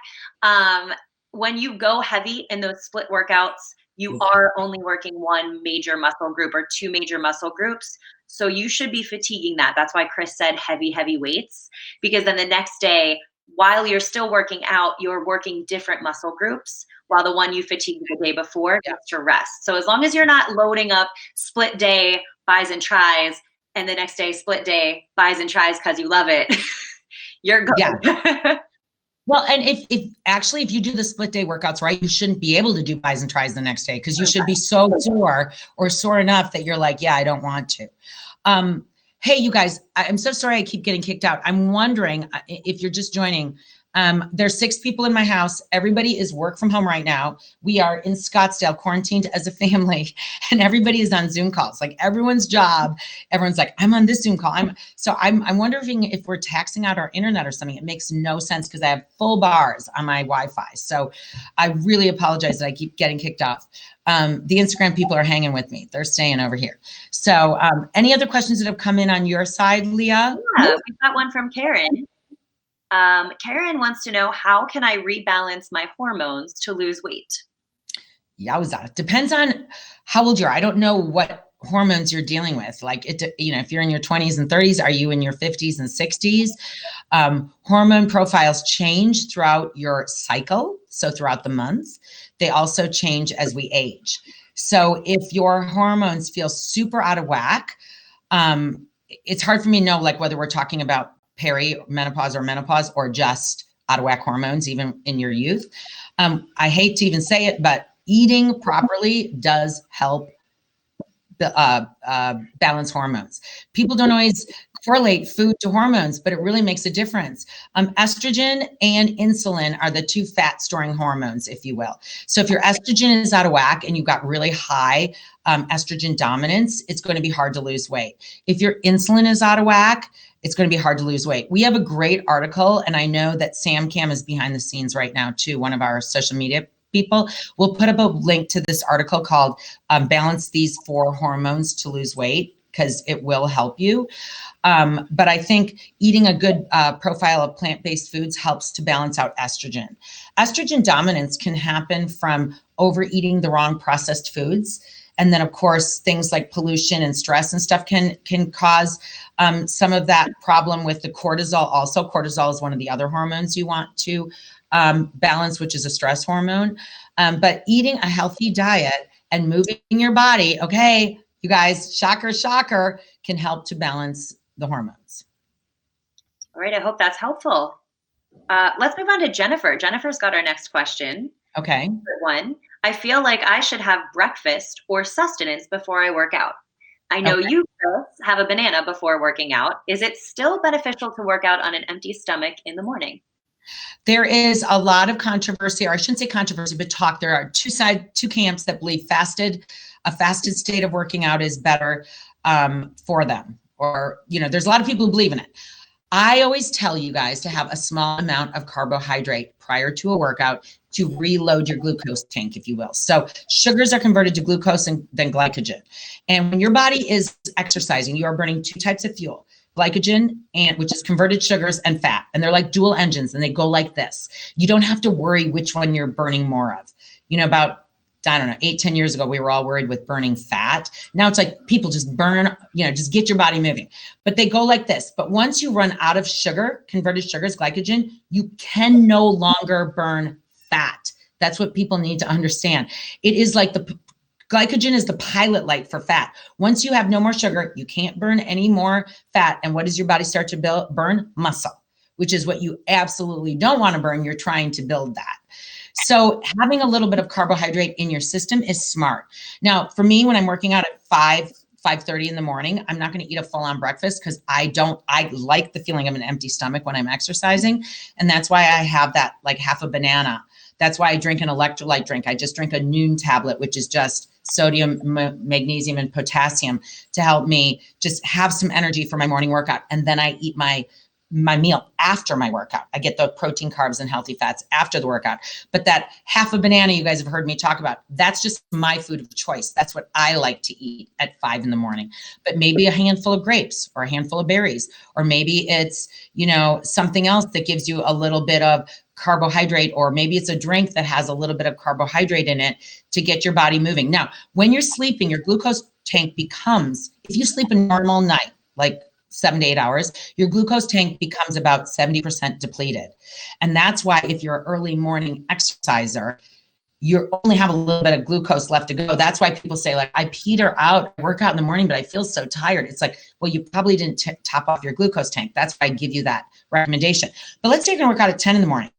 When you go heavy in those split workouts, you are only working 1 major muscle group or 2 major muscle groups. So you should be fatiguing that. That's why Chris said heavy weights, because then the next day, while you're still working out, you're working different muscle groups while the one you fatigued the day before gets to rest. So as long as you're not loading up split day, bis and tris, and the next day split day, bis and tris because you love it, you're good. Yeah. Well, and if you do the split day workouts, right, you shouldn't be able to do bis and tris the next day because you should be so sore or sore enough that you're like, yeah, I don't want to. Hey, you guys, I'm so sorry I keep getting kicked out. I'm wondering if you're just joining, There's 6 people in my house. Everybody is work from home right now. We are in Scottsdale, quarantined as a family, and everybody is on Zoom calls. Like everyone's job, everyone's like, I'm on this Zoom call. I'm wondering if we're taxing out our internet or something. It makes no sense because I have full bars on my Wi-Fi. So I really apologize that I keep getting kicked off. The Instagram people are hanging with me. They're staying over here. So any other questions that have come in on your side, Leah? Yeah, we've got one from Karen. Karen wants to know, how can I rebalance my hormones to lose weight? Yowza. Depends on how old you are. I don't know what hormones you're dealing with. Like if you're in your 20s and 30s, are you in your 50s and 60s? Hormone profiles change throughout your cycle. So throughout the month, they also change as we age. So if your hormones feel super out of whack, it's hard for me to know like whether we're talking about perimenopause or menopause or just out of whack hormones, even in your youth. I hate to even say it, but eating properly does help balance hormones. People don't always correlate food to hormones, but it really makes a difference. Estrogen and insulin are the 2 fat storing hormones, if you will. So if your estrogen is out of whack and you've got really high estrogen dominance, it's going to be hard to lose weight. If your insulin is out of whack, it's going to be hard to lose weight. We have a great article, and I know that Sam Cam is behind the scenes right now too, one of our social media people. We'll put up a link to this article called Balance These 4 Hormones to Lose Weight, because it will help you. But I think eating a good profile of plant-based foods helps to balance out estrogen. Estrogen dominance can happen from overeating the wrong processed foods. And then, of course, things like pollution and stress and stuff can cause some of that problem with the cortisol. Also, cortisol is one of the other hormones you want to balance, which is a stress hormone. But eating a healthy diet and moving your body, okay, you guys, shocker, shocker, can help to balance the hormones. All right, I hope that's helpful. Let's move on to Jennifer. Jennifer's got our next question. Okay. Good one. I feel like I should have breakfast or sustenance before I work out. I know you, Chris, have a banana before working out. Is it still beneficial to work out on an empty stomach in the morning? There is a lot of controversy, or I shouldn't say controversy, but talk. There are two camps that believe a fasted state of working out is better for them. Or, there's a lot of people who believe in it. I always tell you guys to have a small amount of carbohydrate prior to a workout to reload your glucose tank, if you will. So sugars are converted to glucose and then glycogen. And when your body is exercising, you are burning 2 types of fuel, glycogen, which is converted sugars, and fat. And they're like dual engines, and they go like this. You don't have to worry which one you're burning more of. About 8-10 years ago, we were all worried with burning fat. Now it's like people just burn, just get your body moving. But they go like this. But once you run out of sugar, converted sugars, glycogen, you can no longer burn fat. That's what people need to understand. It is like the glycogen is the pilot light for fat. Once you have no more sugar, you can't burn any more fat. And what does your body start to burn? Muscle, which is what you absolutely don't want to burn. You're trying to build that. So having a little bit of carbohydrate in your system is smart. Now, for me, when I'm working out at 5:30 in the morning, I'm not going to eat a full-on breakfast because I like the feeling of an empty stomach when I'm exercising. And that's why I have that like half a banana. That's why I drink an electrolyte drink. I just drink a noon tablet, which is just sodium, magnesium, and potassium to help me just have some energy for my morning workout. And then I eat my meal after my workout. I get the protein, carbs, and healthy fats after the workout. But that half a banana you guys have heard me talk about, that's just my food of choice. That's what I like to eat at 5 in the morning. But maybe a handful of grapes or a handful of berries, or maybe it's, something else that gives you a little bit of carbohydrate, or maybe it's a drink that has a little bit of carbohydrate in it to get your body moving. Now, when you're sleeping, your glucose tank becomes, if you sleep a normal night, like 7 to 8 hours, your glucose tank becomes about 70% depleted. And that's why if you're an early morning exerciser, you only have a little bit of glucose left to go. That's why people say, like, I peter out, I work out in the morning, but I feel so tired. It's like, well, you probably didn't top off your glucose tank. That's why I give you that recommendation. But let's say you're gonna work out at 10 in the morning.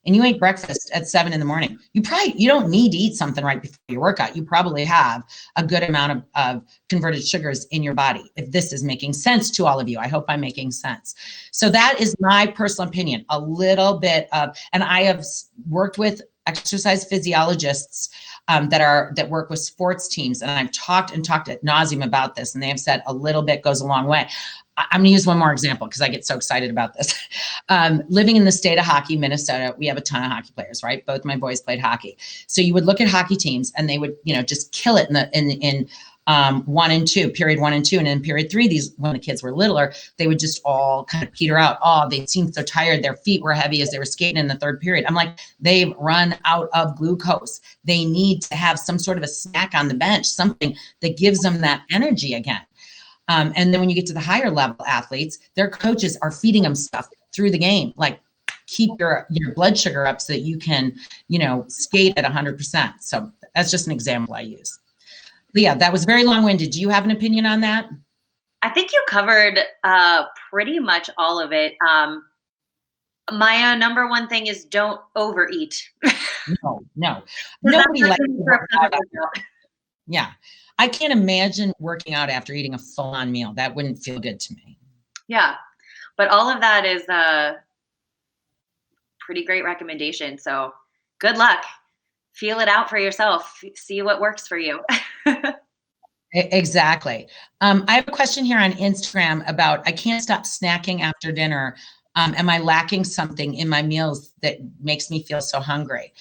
and you ate breakfast at 7 in the morning, you don't need to eat something right before your workout. You probably have a good amount of converted sugars in your body. If this is making sense to all of you, I hope I'm making sense. So that is my personal opinion, a little bit of, and I have worked with exercise physiologists that work with sports teams. And I've talked ad nauseum about this, and they have said a little bit goes a long way. I'm going to use one more example because I get so excited about this. Living in the state of hockey, Minnesota, we have a ton of hockey players, right? Both my boys played hockey. So you would look at hockey teams and they would, just kill it in 1 and 2, period 1 and 2. And in period 3, when the kids were littler, they would just all kind of peter out. Oh, they seemed so tired. Their feet were heavy as they were skating in the 3rd period. I'm like, they've run out of glucose. They need to have some sort of a snack on the bench, something that gives them that energy again. And then when you get to the higher level athletes, their coaches are feeding them stuff through the game, like keep your blood sugar up so that you can, skate at 100%. So that's just an example I use. But yeah, that was very long-winded. Do you have an opinion on that? I think you covered pretty much all of it. My number one thing is don't overeat. No. Nobody likes to work out. Yeah. I can't imagine working out after eating a full-on meal. That wouldn't feel good to me. Yeah. But all of that is a pretty great recommendation. So good luck. Feel it out for yourself. See what works for you. Exactly. I have a question here on Instagram about, I can't stop snacking after dinner. Am I lacking something in my meals that makes me feel so hungry?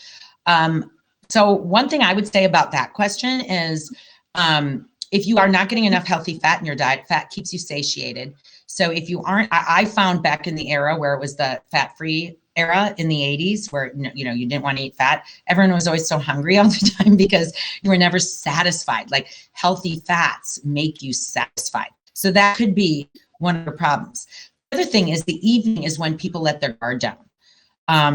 So one thing I would say about that question is, if you are not getting enough healthy fat in your diet, fat keeps you satiated. So if you aren't, I found back in the era where it was the fat-free era in the 80s, where, you didn't want to eat fat, everyone was always so hungry all the time because you were never satisfied. Like, healthy fats make you satisfied. So that could be one of the problems. The other thing is, the evening is when people let their guard down.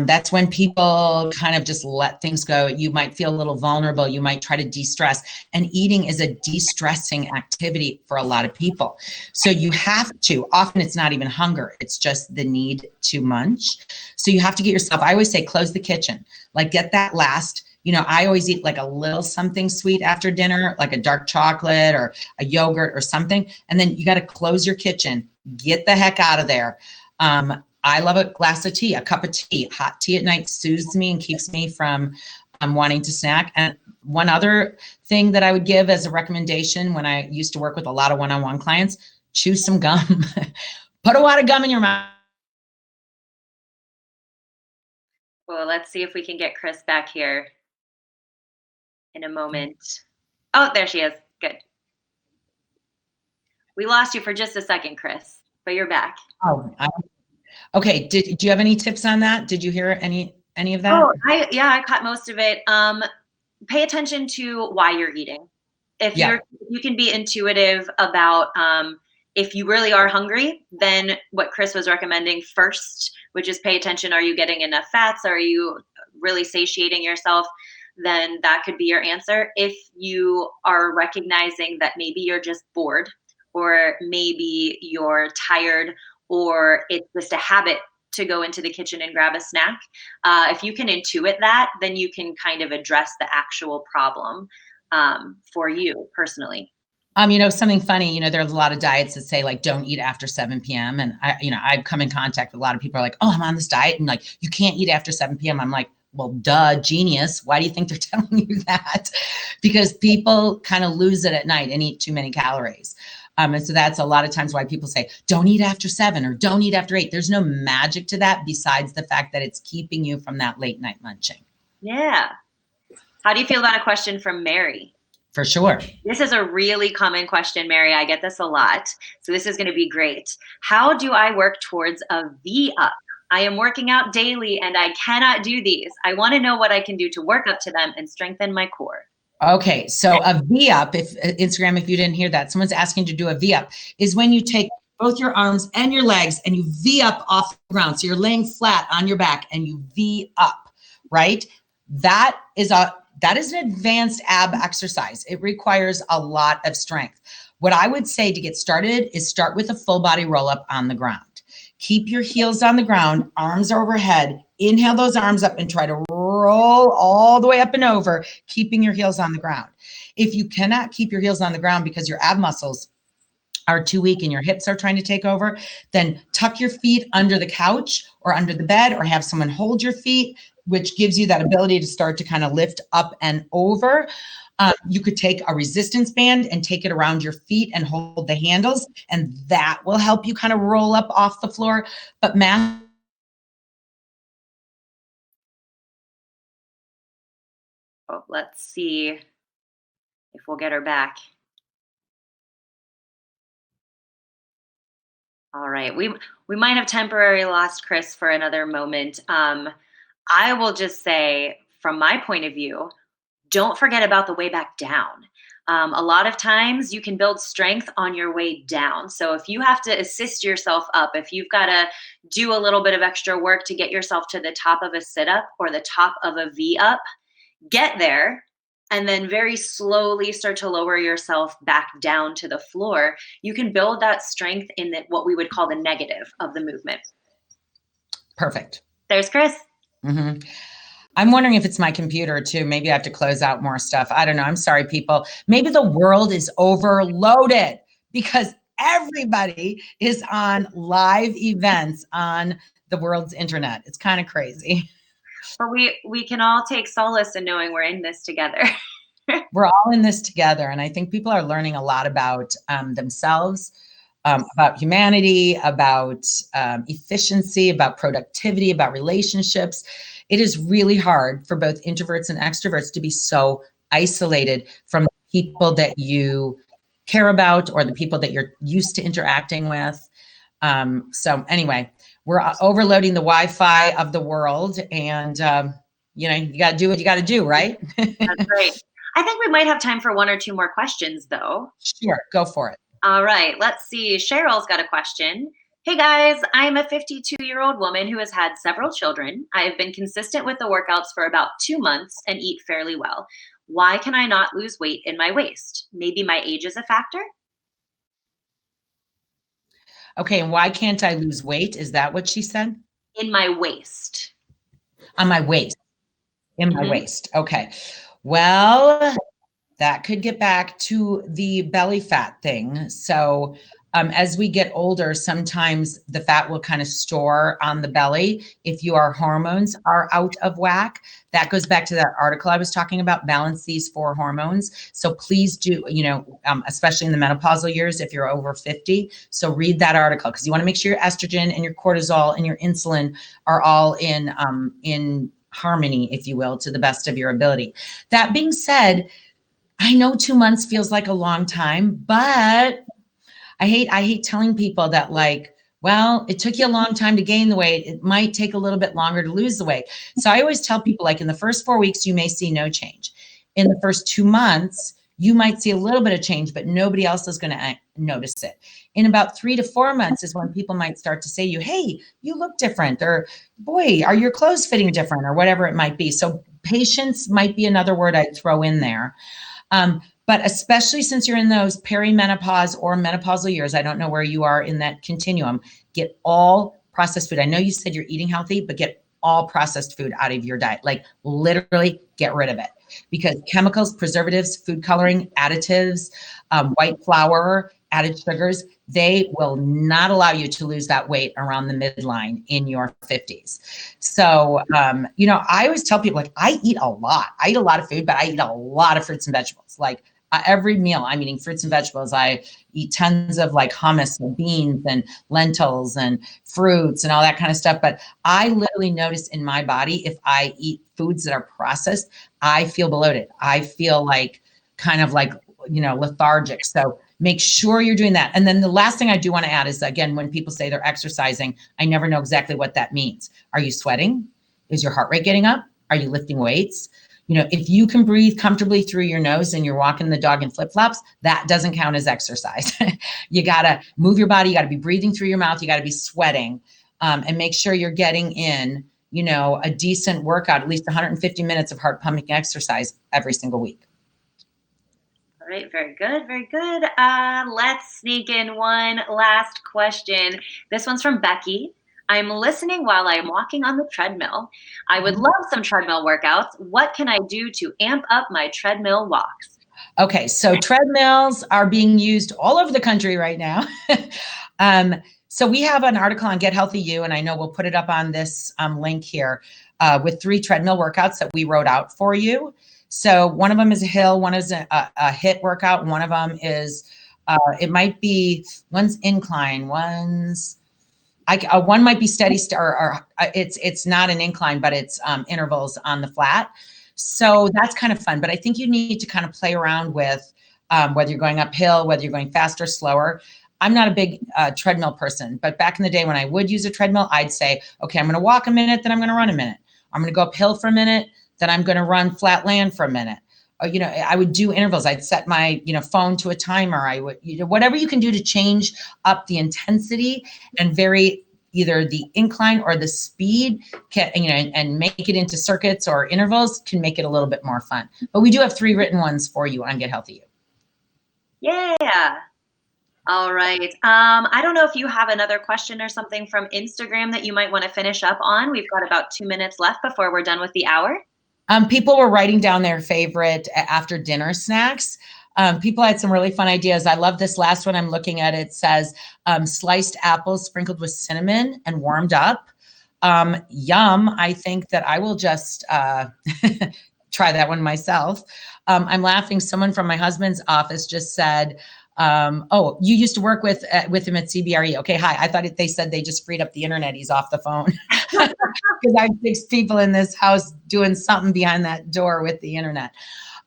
That's when people kind of just let things go. You might feel a little vulnerable. You might try to de-stress, and eating is a de-stressing activity for a lot of people. So you have to, often it's not even hunger. It's just the need to munch. So you have to get yourself, I always say, close the kitchen, like get that last, I always eat like a little something sweet after dinner, like a dark chocolate or a yogurt or something. And then you got to close your kitchen, get the heck out of there. I love a glass of tea, a cup of tea. Hot tea at night soothes me and keeps me from wanting to snack. And one other thing that I would give as a recommendation when I used to work with a lot of one-on-one clients, chew some gum. Put a lot of gum in your mouth. Well, let's see if we can get Chris back here in a moment. Oh, there she is. Good. We lost you for just a second, Chris, but you're back. Oh, okay. Do you have any tips on that? Did you hear any of that? Oh, I caught most of it. Pay attention to why you're eating. If you can be intuitive about if you really are hungry, then what Chris was recommending first, which is pay attention. Are you getting enough fats? Are you really satiating yourself? Then that could be your answer. If you are recognizing that maybe you're just bored, or maybe you're tired, or it's just a habit to go into the kitchen and grab a snack. If you can intuit that, then you can kind of address the actual problem for you personally. Something funny, there's a lot of diets that say like, don't eat after 7 p.m. And I've come in contact with a lot of people are like, oh, I'm on this diet. And like, you can't eat after 7 p.m. I'm like, well, duh, genius. Why do you think they're telling you that? Because people kind of lose it at night and eat too many calories. And so that's a lot of times why people say, don't eat after 7 or don't eat after 8. There's no magic to that besides the fact that it's keeping you from that late night munching. Yeah. How do you feel about a question from Mary? For sure. This is a really common question, Mary. I get this a lot. So this is going to be great. How do I work towards a V-up? I am working out daily and I cannot do these. I want to know what I can do to work up to them and strengthen my core. Okay, so a V-up, if Instagram, if you didn't hear that, someone's asking to do a V-up, is when you take both your arms and your legs and you V-up off the ground. So you're laying flat on your back and you V-up, right? That is an advanced ab exercise. It requires a lot of strength. What I would say to get started is start with a full body roll up on the ground. Keep your heels on the ground, arms overhead. Inhale those arms up and try to roll all the way up and over, keeping your heels on the ground. If you cannot keep your heels on the ground because your ab muscles are too weak and your hips are trying to take over, then tuck your feet under the couch or under the bed, or have someone hold your feet, which gives you that ability to start to kind of lift up and over. You could take a resistance band and take it around your feet and hold the handles, and that will help you kind of roll up off the floor. But let's see if we'll get her back. All right, we might have temporarily lost Chris for another moment. I will just say, from my point of view, don't forget about the way back down. A lot of times you can build strength on your way down. So if you have to assist yourself up, if you've got to do a little bit of extra work to get yourself to the top of a sit-up or the top of a V-up, get there, and then very slowly start to lower yourself back down to the floor. You can build that strength in what we would call the negative of the movement. Perfect. There's Chris. Mm-hmm. I'm wondering if it's my computer too. Maybe I have to close out more stuff. I don't know. I'm sorry, people. Maybe the world is overloaded because everybody is on live events on the world's internet. It's kind of crazy. But we can all take solace in knowing we're in this together. We're all in this together. And I think people are learning a lot about themselves, about humanity, about efficiency, about productivity, about relationships. It is really hard for both introverts and extroverts to be so isolated from the people that you care about or the people that you're used to interacting with. So anyway, we're overloading the Wi-Fi of the world, and you got to do what you got to do, right? That's right. I think we might have time for one or two more questions, though. Sure, go for it. All right, let's see. Cheryl's got a question. Hey guys, I'm a 52-year-old woman who has had several children. I have been consistent with the workouts for about 2 months and eat fairly well. Why can I not lose weight in my waist? Maybe my age is a factor? Okay, and why can't I lose weight? Is that what she said? In my waist. On my waist. In my waist. Okay. Well, that could get back to the belly fat thing. So as we get older, sometimes the fat will kind of store on the belly if your hormones are out of whack. That goes back to that article I was talking about, balance these 4 hormones. So please do, especially in the menopausal years, if you're over 50. So read that article because you want to make sure your estrogen and your cortisol and your insulin are all in harmony, if you will, to the best of your ability. That being said, I know 2 months feels like a long time, but I hate telling people that, like, well, it took you a long time to gain the weight. It might take a little bit longer to lose the weight. So I always tell people, like, in the first 4 weeks, you may see no change. In the first 2 months, you might see a little bit of change, but nobody else is going to notice it. In about 3 to 4 months is when people might start to say to you, hey, you look different, or boy, are your clothes fitting different, or whatever it might be. So patience might be another word I'd throw in there. But especially since you're in those perimenopause or menopausal years, I don't know where you are in that continuum, get all processed food. I know you said you're eating healthy, but get all processed food out of your diet. Like literally get rid of it, because chemicals, preservatives, food coloring, additives, white flour, added sugars, they will not allow you to lose that weight around the midline in your 50s. So, I always tell people, like, I eat a lot. I eat a lot of food, but I eat a lot of fruits and vegetables. Like every meal I'm eating fruits and vegetables. I eat tons of like hummus and beans and lentils and fruits and all that kind of stuff. But I literally notice in my body, if I eat foods that are processed, I feel bloated. I feel like kind of like, lethargic. So make sure you're doing that. And then the last thing I do want to add is, again, when people say they're exercising, I never know exactly what that means. Are you sweating? Is your heart rate getting up? Are you lifting weights? If you can breathe comfortably through your nose and you're walking the dog in flip-flops, that doesn't count as exercise. You got to move your body. You got to be breathing through your mouth. You got to be sweating, and make sure you're getting in, a decent workout, at least 150 minutes of heart pumping exercise every single week. All right, very good, very good. Let's sneak in one last question. This one's from Becky. I'm listening while I'm walking on the treadmill. I would love some treadmill workouts. What can I do to amp up my treadmill walks? Okay, so treadmills are being used all over the country right now. So we have an article on Get Healthy You, and I know we'll put it up on this link here with 3 treadmill workouts that we wrote out for you. So one of them is a hill, one is a HIIT workout, and one of them is, it might be, one's incline, one's, one might be steady, or it's not an incline, but it's intervals on the flat. So that's kind of fun, but I think you need to kind of play around with whether you're going uphill, whether you're going faster, slower. I'm not a big treadmill person, but back in the day when I would use a treadmill, I'd say, okay, I'm going to walk a minute, then I'm going to run a minute. I'm going to go uphill for a minute, then I'm going to run flat land for a minute. Or, I would do intervals. I'd set my, phone to a timer. I would, whatever you can do to change up the intensity and vary either the incline or the speed can, and make it into circuits or intervals can make it a little bit more fun. But we do have 3 written ones for you on Get Healthy You. Yeah. All right. I don't know if you have another question or something from Instagram that you might want to finish up on. We've got about 2 minutes left before we're done with the hour. People were writing down their favorite after dinner snacks. People had some really fun ideas. I love this last one I'm looking at. It says sliced apples sprinkled with cinnamon and warmed up. Yum. I think that I will just try that one myself. I'm laughing. Someone from my husband's office just said, oh, you used to work with him at CBRE. Okay, hi. I thought they said they just freed up the internet. He's off the phone. Because I have 6 people in this house doing something behind that door with the internet.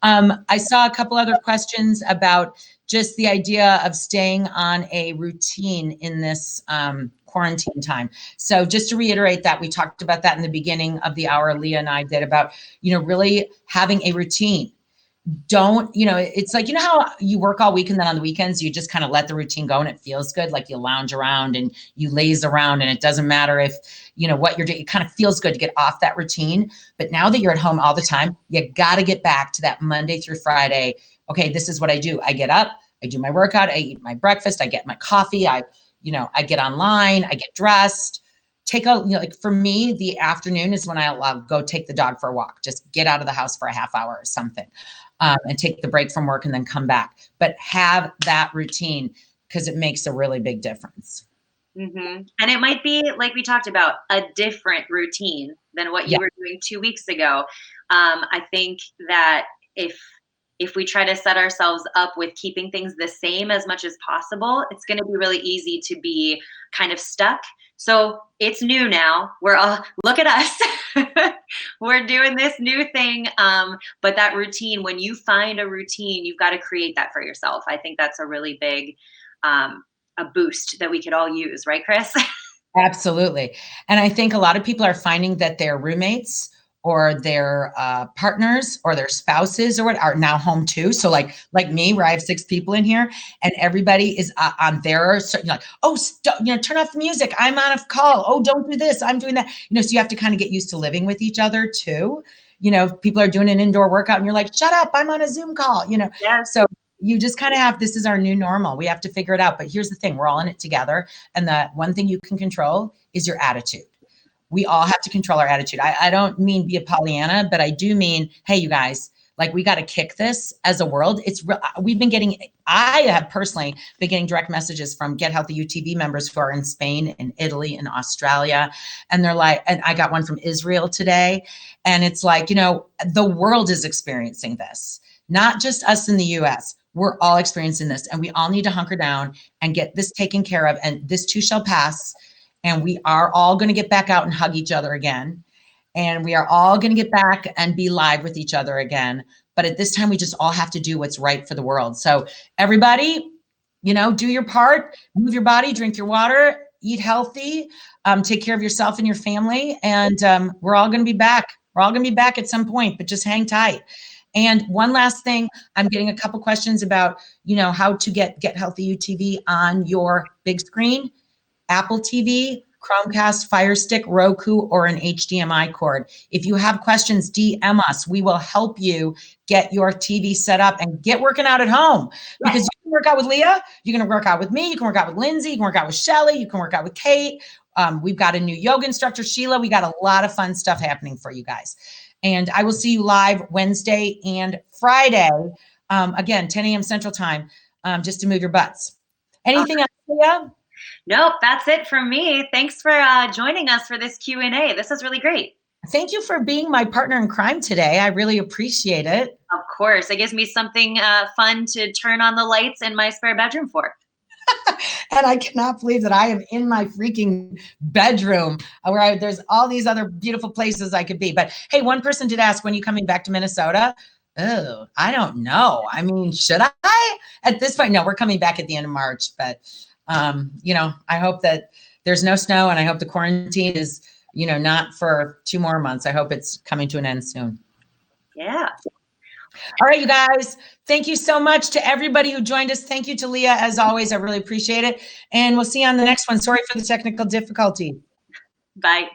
I saw a couple other questions about just the idea of staying on a routine in this quarantine time. So just to reiterate that, we talked about that in the beginning of the hour, Leah and I did, about, really having a routine. Don't, it's like, how you work all week and then on the weekends, you just kind of let the routine go and it feels good. Like you lounge around and you laze around and it doesn't matter if, what you're doing, it kind of feels good to get off that routine. But now that you're at home all the time, you got to get back to that Monday through Friday. Okay, this is what I do. I get up, I do my workout, I eat my breakfast, I get my coffee, I get online, I get dressed. Like for me, the afternoon is when I'll go take the dog for a walk. Just get out of the house for a half hour or something. And take the break from work and then come back. But have that routine because it makes a really big difference. Mm-hmm. And it might be, like we talked about, a different routine than what you were doing 2 weeks ago. I think that if we try to set ourselves up with keeping things the same as much as possible, it's going to be really easy to be kind of stuck. So it's new now. We're all, look at us. We're doing this new thing. But that routine, when you find a routine, you've got to create that for yourself. I think that's a really big a boost that we could all use. Right, Chris? Absolutely. And I think a lot of people are finding that their roommates or their partners or their spouses or what are now home too. So like me, where I have 6 people in here and everybody is on their, like, oh, turn off the music. I'm on a call. Oh, don't do this. I'm doing that. So you have to kind of get used to living with each other too. People are doing an indoor workout and you're like, shut up. I'm on a Zoom call, Yeah. So you just kind of this is our new normal. We have to figure it out. But here's the thing. We're all in it together. And the one thing you can control is your attitude. We all have to control our attitude. I don't mean be a Pollyanna, but I do mean, hey, you guys, like we got to kick this as a world. I have personally been getting direct messages from Get Healthy UTV members who are in Spain and Italy and Australia. And they're like, and I got one from Israel today. And it's like, the world is experiencing this, not just us in the US. We're all experiencing this and we all need to hunker down and get this taken care of. And this too shall pass. And we are all going to get back out and hug each other again. And we are all going to get back and be live with each other again. But at this time, we just all have to do what's right for the world. So everybody, do your part, move your body, drink your water, eat healthy, take care of yourself and your family. And we're all going to be back. We're all going to be back at some point, but just hang tight. And one last thing, I'm getting a couple questions about, how to get Healthy UTV on your big screen. Apple TV, Chromecast, Fire Stick, Roku, or an HDMI cord. If you have questions, DM us. We will help you get your TV set up and get working out at home. Because you can work out with Leah, you can work out with me, you can work out with Lindsay, you can work out with Shelly, you can work out with Kate. We've got a new yoga instructor, Sheila. We got a lot of fun stuff happening for you guys. And I will see you live Wednesday and Friday, again, 10 a.m. Central Time, just to move your butts. Anything else, Leah? Nope, that's it from me. Thanks for joining us for this Q&A. This is really great. Thank you for being my partner in crime today. I really appreciate it. Of course. It gives me something fun to turn on the lights in my spare bedroom for. And I cannot believe that I am in my freaking bedroom where there's all these other beautiful places I could be. But hey, one person did ask, when are you coming back to Minnesota? Oh, I don't know. I mean, should I? At this point, no, we're coming back at the end of March. But, you know, I hope that there's no snow, and I hope the quarantine is, you know, not for 2 more months. I hope it's coming to an end soon. Yeah. All right, you guys. Thank you so much to everybody who joined us. Thank you to Leah, as always. I really appreciate it. And we'll see you on the next one. Sorry for the technical difficulty. Bye.